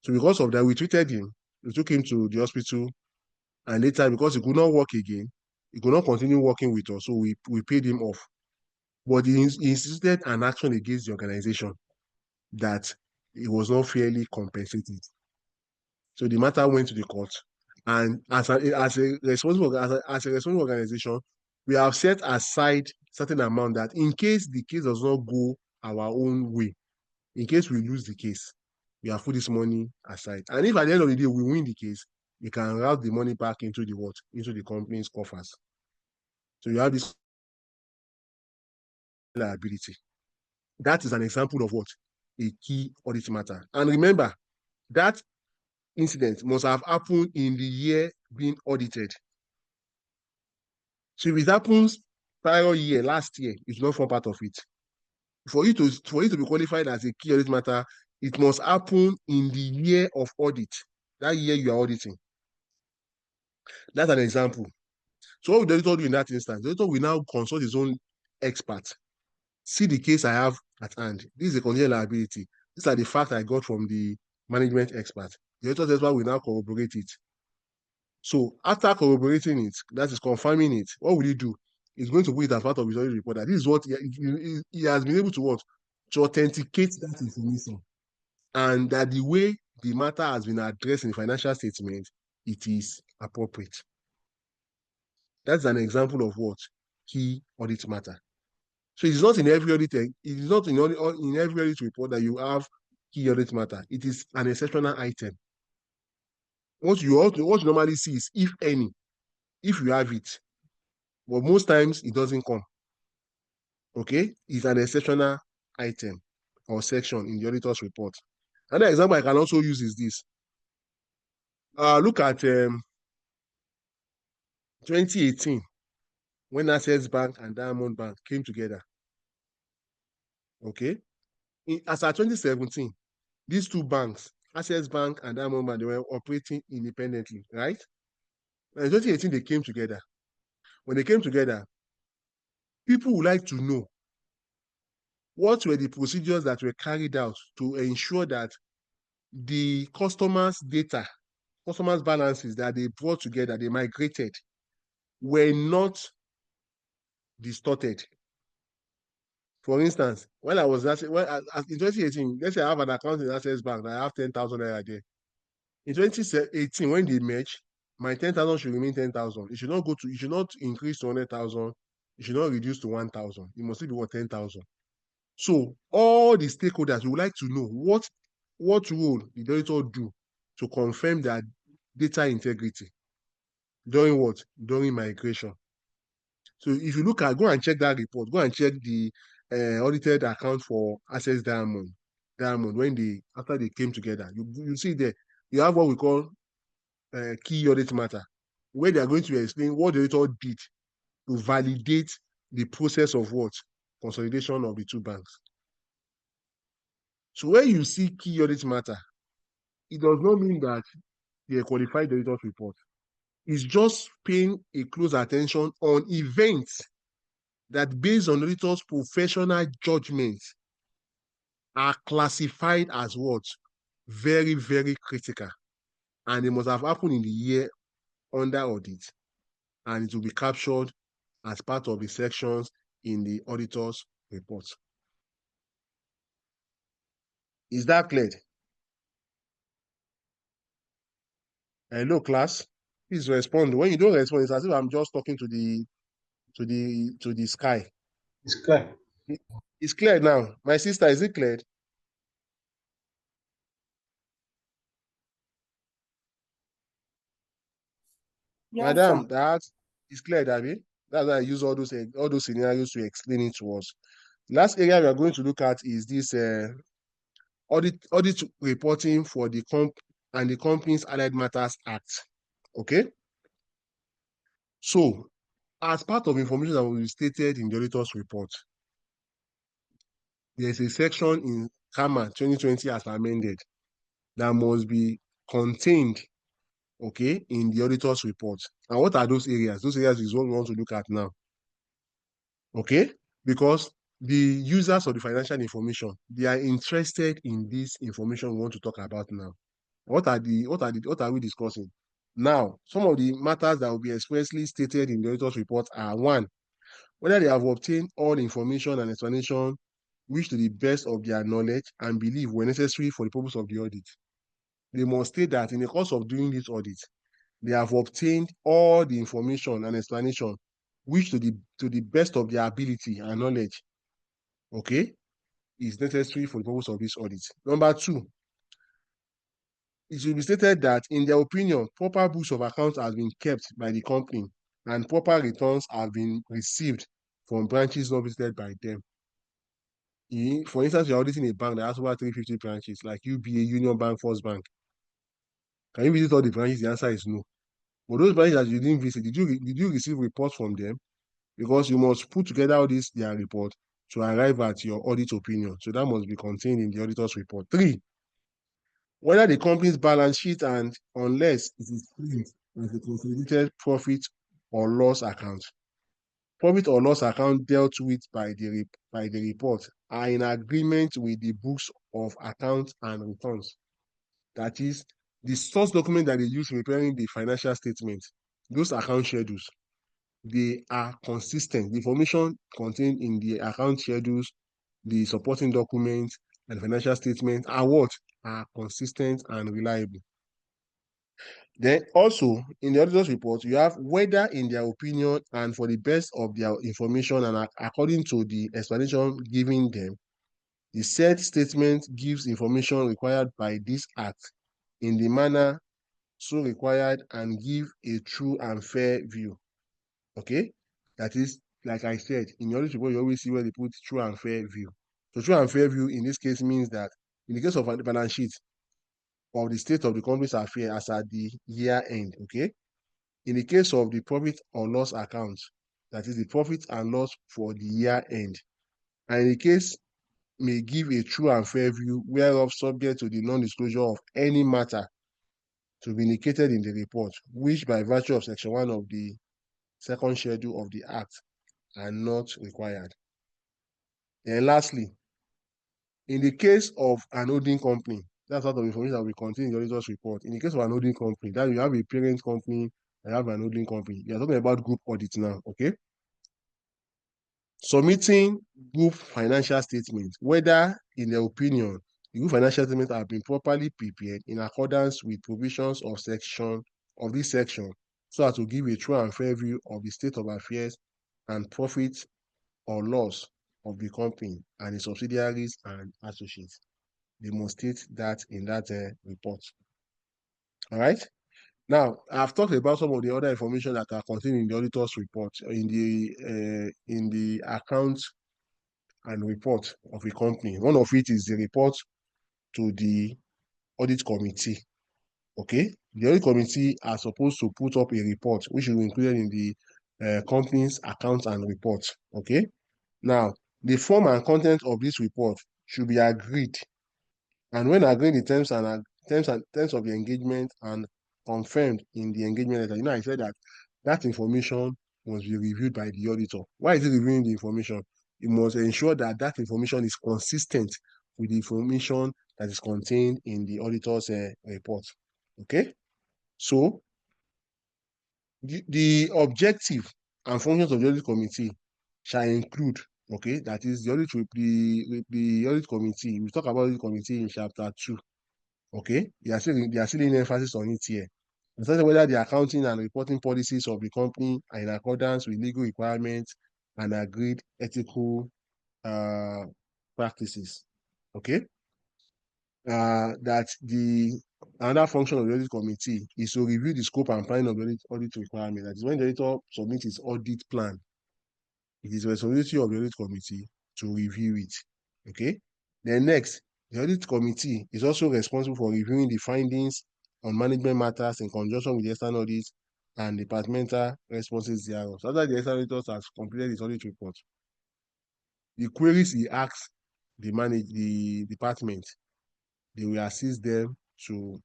So because of that, we treated him. We took him to the hospital, and later, because he could not work again, he could not continue working with us. So we paid him off. But he insisted an action against the organization that he was not fairly compensated. So the matter went to the court. And as a responsible organization, we have set aside certain amount that in case the case does not go our own way, in case we lose the case, we have put this money aside. And if at the end of the day we win the case, we can route the money back into the what? Into the company's coffers. So you have this liability. That is an example of what? A key audit matter. And remember, that incident must have happened in the year being audited. So if it happens prior year, last year, it's not form part of it. For you to be qualified as a key audit matter, it must happen in the year of audit. That year you are auditing. That's an example. So what will the auditor do in that instance? The auditor will now consult his own expert. See the case I have at hand. This is a contingent liability. These are the facts I got from the management expert. The auditor's expert will now corroborate it. So after corroborating it, that is confirming it, what will he do? He's going to put it as part of his audit report. That this is what he has been able to what? To authenticate that information. And that the way the matter has been addressed in the financial statement, it is appropriate. That's an example of what? Key audit matter. So it's not in every audit, it is not in every audit report that you have key audit matter. It is an exceptional item. What you normally see is, if any, if you have it. But most times it doesn't come. Okay? It's an exceptional item or section in the auditor's report. Another example I can also use is this. Look at 2018, when Access Bank and Diamond Bank came together. Okay? As at 2017, these two banks, Access Bank and Diamond Bank, they were operating independently, right? And in 2018, they came together. When they came together, people would like to know what were the procedures that were carried out to ensure that the customers' data, customers' balances that they brought together, they migrated, were not distorted. For instance, when I was in 2018, let's say I have an account in Access Bank, I have 10,000 naira there. In 2018, when they merge, my 10,000 should remain 10,000. It should not go to, it should not increase to 100,000. It should not reduce to 1,000. It must be what 10,000. So all the stakeholders would like to know what role the auditor do to confirm that data integrity during what? During migration. So if you look at, go and check that report, go and check the audited account for Access Diamond when they, after they came together, you see there, you have what we call key audit matter, where they are going to explain what the auditor did to validate the process of what? Consolidation of the two banks. So when you see key audit matter, it does not mean that they qualified the auditor's report. It's just paying a close attention on events that, based on the auditor's professional judgment, are classified as what? Very, very critical. And it must have happened in the year under audit. And it will be captured as part of the sections in the auditor's report. Is that clear? Hello, class. Please respond. When you don't respond, it's as if I'm just talking to the sky. It's clear. It's clear now. My sister, is it clear? Yes, Madam, sir. that is clear, David. That's why I use all those scenarios to explain it to us. Last area we are going to look at is this audit reporting for the Companies Allied Matters Act. Okay. So, as part of information that will be stated in the auditor's report, there is a section in CAMA 2020 as amended that must be contained, okay, in the auditor's report. And what are those areas? Those areas is what we want to look at now. Okay? Because the users of the financial information, they are interested in this information we want to talk about now. What are we discussing? Now, some of the matters that will be expressly stated in the auditor's report are: one, whether they have obtained all information and explanation which, to the best of their knowledge and belief, were necessary for the purpose of the audit. They must state that in the course of doing this audit, they have obtained all the information and explanation which, to the best of their ability and knowledge, okay, is necessary for the purpose of this audit. Number two, it should be stated that, in their opinion, proper books of accounts have been kept by the company and proper returns have been received from branches not visited by them. For instance, you're auditing a bank that has over 350 branches, like UBA, Union Bank, First Bank. Can you visit all the branches? The answer is no. But those branches that you didn't visit, did you receive reports from them? Because you must put together all this, their report, to arrive at your audit opinion. So that must be contained in the auditor's report. Three, whether the company's balance sheet, and unless it is cleared as a consolidated profit or loss account. Profit or loss account dealt with by the report are in agreement with the books of accounts and returns. That is, the source document that they use in preparing the financial statement, those account schedules, they are consistent. The information contained in the account schedules, the supporting documents, and financial statements are what? Are consistent and reliable. Then also, in the auditor's report, you have whether, in their opinion and for the best of their information and according to the explanation given them, the said statement gives information required by this act in the manner so required and give a true and fair view. Okay? That is, like I said, in your audit report, you always see where they put true and fair view. So true and fair view in this case means that, in the case of the balance sheet of the state of the company's affairs as at the year end, okay? In the case of the profit or loss account, that is the profit and loss for the year end, and in the case may give a true and fair view whereof subject to the non-disclosure of any matter to be indicated in the report, which by virtue of section 1 of the second schedule of the act are not required. And lastly, In the case of an holding company, that's sort of information that we contain in the auditor's report. In the case of an holding company, that you have a parent company and have an holding company. You are talking about group audit now, okay? Submitting group financial statements, whether in their opinion, the group financial statements have been properly prepared in accordance with provisions of this section, so as to give a true and fair view of the state of affairs and profit or loss of the company and its subsidiaries and associates. They must state that in that report. All right. Now, I've talked about some of the other information that are contained in the auditor's report, in the account and report of a company. One of it is the report to the audit committee. Okay, the audit committee are supposed to put up a report which will be included in the company's account and report. Okay, now the form and content of this report should be agreed, and when agreed, the terms of the engagement and confirmed in the engagement letter. I said that information must be reviewed by the auditor. Why is it reviewing the information? It must ensure that that information is consistent with the information that is contained in the auditor's report. Okay, so the objective and functions of the audit committee shall include, okay, that is the audit committee. We talk about the committee in chapter 2. Okay, they are still laying emphasis on it here. Concerning whether the accounting and reporting policies of the company are in accordance with legal requirements and agreed ethical practices. Okay, that another function of the audit committee is to review the scope and planning of the audit requirement. That is, when the auditor submits his audit plan, it is the responsibility of the audit committee to review it. Okay, then next, the audit committee is also responsible for reviewing the findings on management matters in conjunction with the external audit and departmental responses thereof. So after the external auditors has completed his audit report, the queries he asks the department, they will assist them to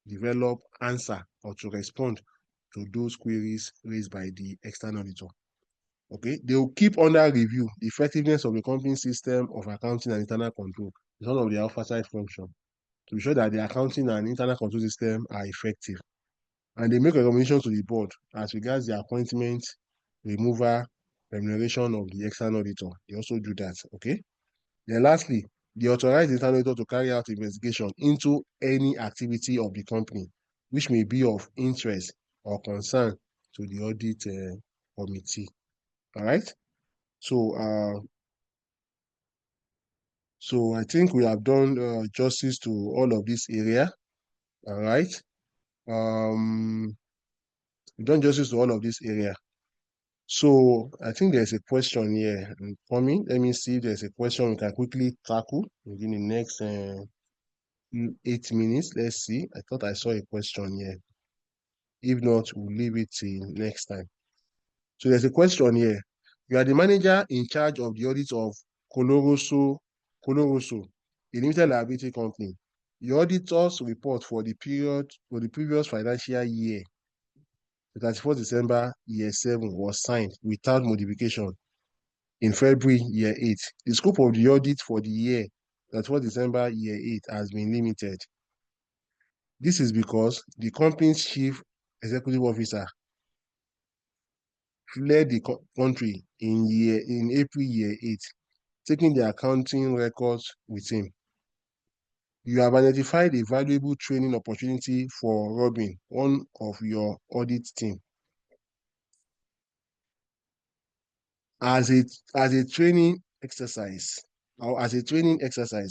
develop, answer, or to respond to those queries raised by the external auditor. Okay, they will keep under review the effectiveness of the company system of accounting and internal control. It's one of their oversight function to be sure that the accounting and internal control system are effective. And they make recommendations to the board as regards the appointment, removal, remuneration of the external auditor. They also do that. Okay. Then lastly, they authorize the internal auditor to carry out investigation into any activity of the company which may be of interest or concern to the audit committee. All right. So I think we have done justice to all of this area. All right. We've done justice to all of this area. So I think there's a question here coming. Let me see if there's a question we can quickly tackle within the next 8 minutes. Let's see. I thought I saw a question here. If not, we'll leave it till next time. So there's a question here. You are the manager in charge of the audit of Coloroso, a limited liability company. Your auditor's report for the previous financial year, the 31st December year 7, was signed without modification in February year 8. The scope of the audit for the year 31st December year 8 has been limited. This is because the company's chief executive officer fled the country in April year 8, taking the accounting records with him. You have identified a valuable training opportunity for Robin, one of your audit team. As a training exercise,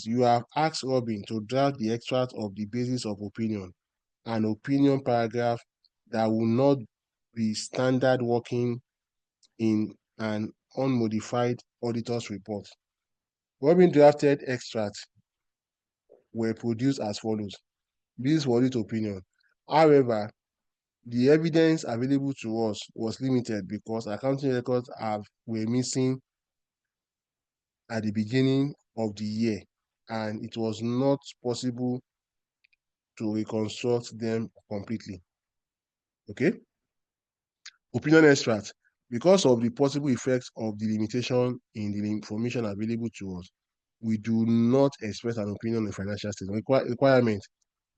you have asked Robin to draft the extract of the basis of opinion, an opinion paragraph that will not be standard working in an unmodified auditor's report. Robin drafted extracts were produced as follows. This is audit opinion. However, the evidence available to us was limited because accounting records were missing at the beginning of the year, and it was not possible to reconstruct them completely. Okay? Opinion extract. Because of the possible effects of the limitation in the information available to us, we do not express an opinion on financial statement. Requirement: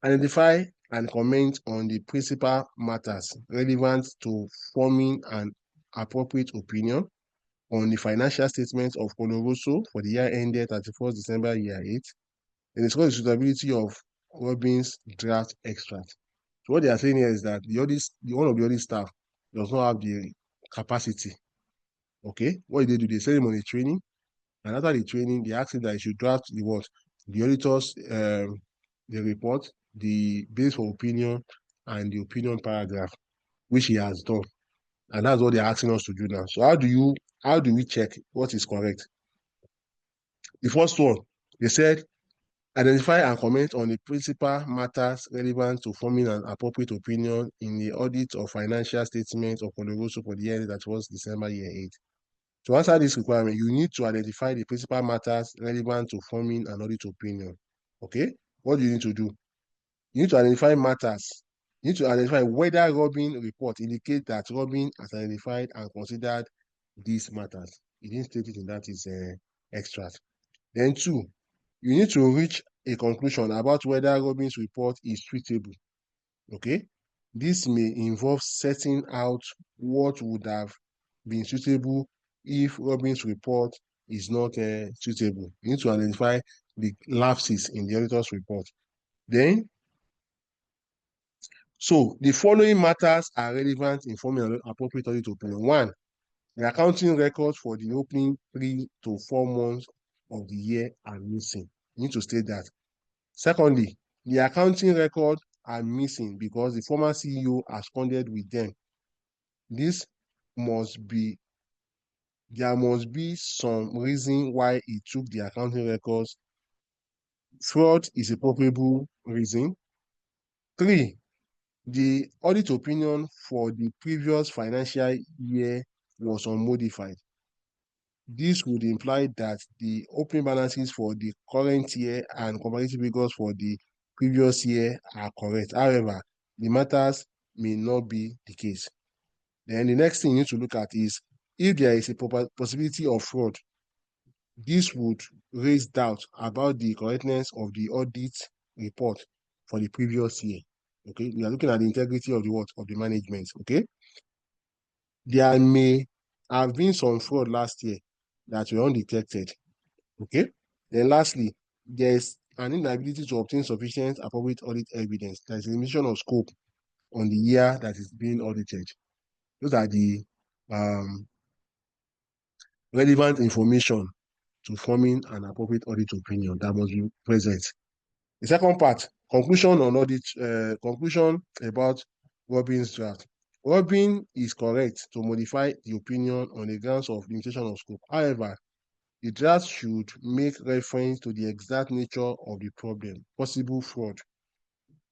identify and comment on the principal matters relevant to forming an appropriate opinion on the financial statements of Coloroso for the year ended 31st December year 8, and discuss the suitability of Robin's draft extract. So what they are saying here is that one of the audit staff does not have the capacity. Okay, what did they do? They send him on a training, and after the training, they asked him that he should draft the what? The auditors, the report, the base for opinion, and the opinion paragraph, which he has done. And that's what they're asking us to do now. So how do we check what is correct? The first one, they said, identify and comment on the principal matters relevant to forming an appropriate opinion in the audit of financial statements of Coloroso for the year that was December year 8. To answer this requirement, you need to identify the principal matters relevant to forming an audit opinion. Okay? What do you need to do? You need to identify matters. You need to identify whether Robin report indicate that Robin has identified and considered these matters. He didn't state it in that is extract. Then 2, you need to reach a conclusion about whether Robin's report is suitable. Okay? This may involve setting out what would have been suitable if Robin's report is not suitable. You need to identify the lapses in the auditor's report. Then, so the following matters are relevant in forming an appropriate audit opinion. 1, the accounting records for the opening 3 to 4 months of the year are missing. You need to state that. Secondly, the accounting records are missing because the former CEO absconded with them. There must be some reason why he took the accounting records. Fraud is a probable reason. 3, the audit opinion for the previous financial year was unmodified. This would imply that the opening balances for the current year and comparative figures for the previous year are correct. However, the matters may not be the case. Then the next thing you need to look at is if there is a possibility of fraud. This would raise doubt about the correctness of the audit report for the previous year. Okay, we are looking at the integrity of the management. Okay, there may have been some fraud last year that were undetected. Okay, then lastly, there's an inability to obtain sufficient appropriate audit evidence. There's a limitation of scope on the year that is being audited. Those are the relevant information to forming an appropriate audit opinion that must be present. The second part, conclusion on audit, conclusion about Robin's draft. Robin is correct to modify the opinion on the grounds of limitation of scope. However, the draft should make reference to the exact nature of the problem, possible fraud.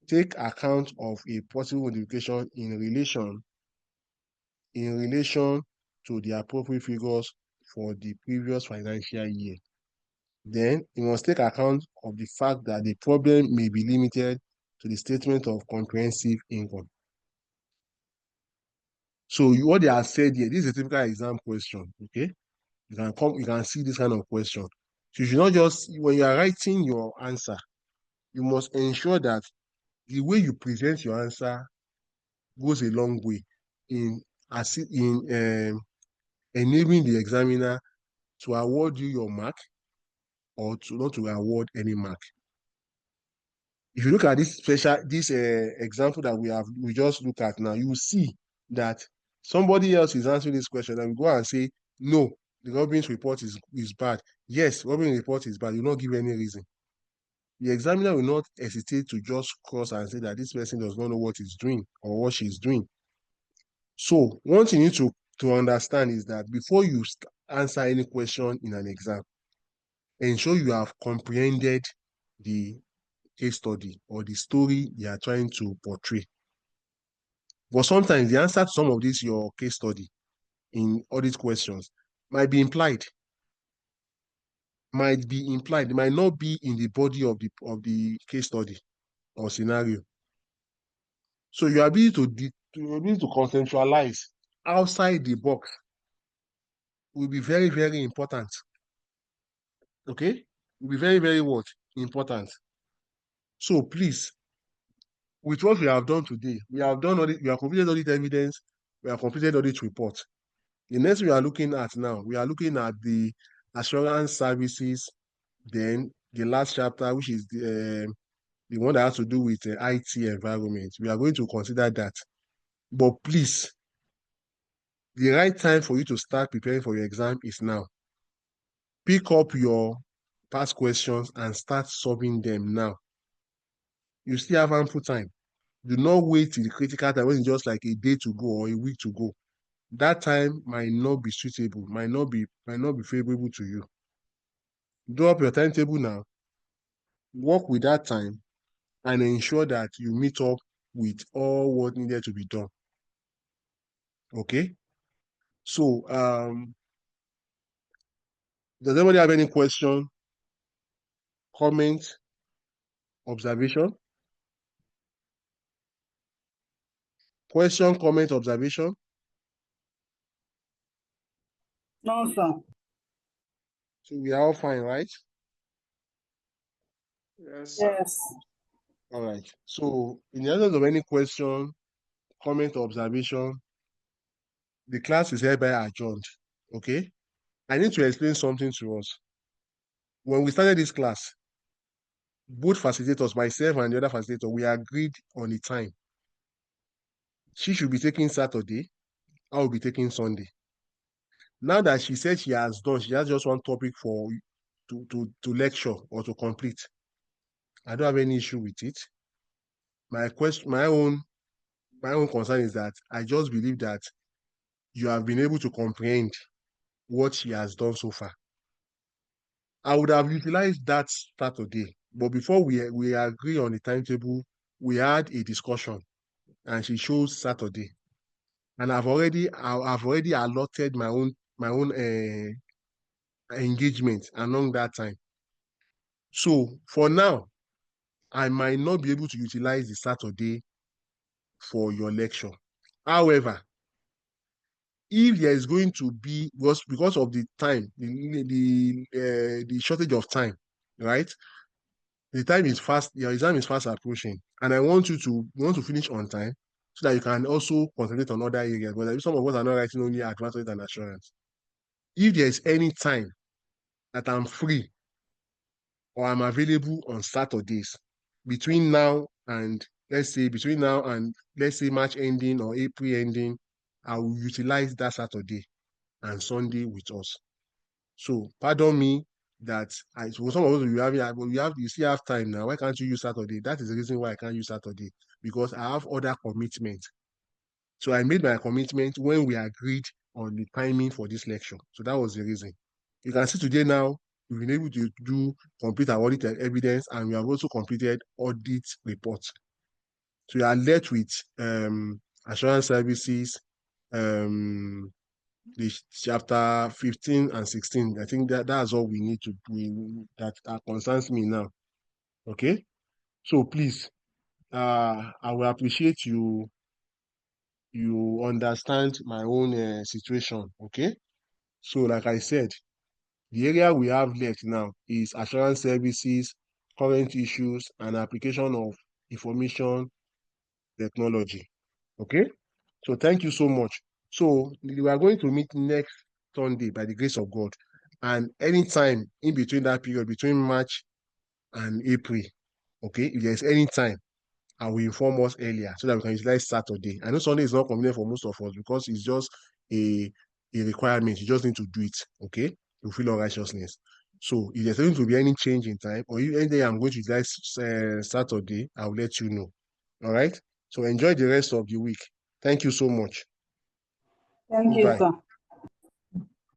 Take account of a possible modification in relation to the appropriate figures for the previous financial year. Then you must take account of the fact that the problem may be limited to the statement of comprehensive income. So what they have said here, this is a typical exam question, okay? You can see this kind of question. So you should not just, when you are writing your answer, you must ensure that the way you present your answer goes a long way in enabling the examiner to award you your mark or not to award any mark. If you look at this example that we just look at now, you will see that somebody else is answering this question and we go and say, no, the Robin's report is bad. Yes, Robin's report is bad. You will not give any reason. The examiner will not hesitate to just cross and say that this person does not know what he's doing or what she's doing. So one thing you need to understand is that before you answer any question in an exam, ensure you have comprehended the case study or the story you are trying to portray. But sometimes the answer to some of these your case study in audit questions might be implied. It might not be in the body of the case study or scenario. So your ability to conceptualize outside the box will be very, very important. Okay? will be very, very what? Important. So please, with what we have done today, we have completed audit evidence, we have completed audit report. The next we are looking at now, we are looking at the assurance services, then the last chapter, which is the one that has to do with the IT environment. We are going to consider that. But please, the right time for you to start preparing for your exam is now. Pick up your past questions and start solving them now. You still have ample time. Do not wait till the critical time when it's just like a day to go or a week to go. That time might not be suitable, might not be favorable to you. Draw up your timetable now. Work with that time and ensure that you meet up with all what needed to be done. Okay? So, does anybody have any question, comment, observation? Question, comment, observation? No, sir. So we are all fine, right? Yes. Yes. All right. So in the absence of any question, comment, or observation, the class is hereby adjourned. Okay? I need to explain something to us. When we started this class, both facilitators, myself and the other facilitator, we agreed on the time. She should be taking Saturday, I will be taking Sunday. Now that she said she has just one topic for to lecture or to complete. I don't have any issue with it. My own concern is that I just believe that you have been able to comprehend what she has done so far. I would have utilized that Saturday, but before we agree on the timetable, we had a discussion, and she chose Saturday, and I've already allotted my own engagement along that time. So for now, I might not be able to utilize the Saturday for your lecture. However, if there is going to be, because of the time, the shortage of time, right? The time is fast, your exam is fast approaching, and I want you to finish on time so that you can also concentrate on other areas. But some of us are not writing only advanced audit and assurance. If there is any time that I'm free or I'm available on Saturdays between now and let's say March ending or April ending, I will utilize that Saturday and Sunday with us. So pardon me that for some of us you still have time now. Why can't you use Saturday? That is the reason why I can't use Saturday, because I have other commitments. So I made my commitment when we agreed on the timing for this lecture. So that was the reason. You can see today now, we've been able to complete our audit evidence, and we have also completed audit reports. So you are left with assurance services, the chapter 15 and 16. I think that's all we need to do that concerns me now. Okay? So please, I will appreciate you understand my own situation. Okay? So like I said, the area we have left now is assurance services, current issues, and application of information technology. Okay? So thank you so much. So we are going to meet next Sunday by the grace of God. And anytime in between that period, between March and April, okay, if there's any time, I will inform us earlier so that we can utilize Saturday. I know Sunday is not convenient for most of us because it's just a requirement. You just need to do it, okay, to feel all righteousness. So if there's going to be any change in time, or if any day I'm going to utilize Saturday, I'll let you know. All right? So enjoy the rest of the week. Thank you so much. Thank you, Goodbye. sir.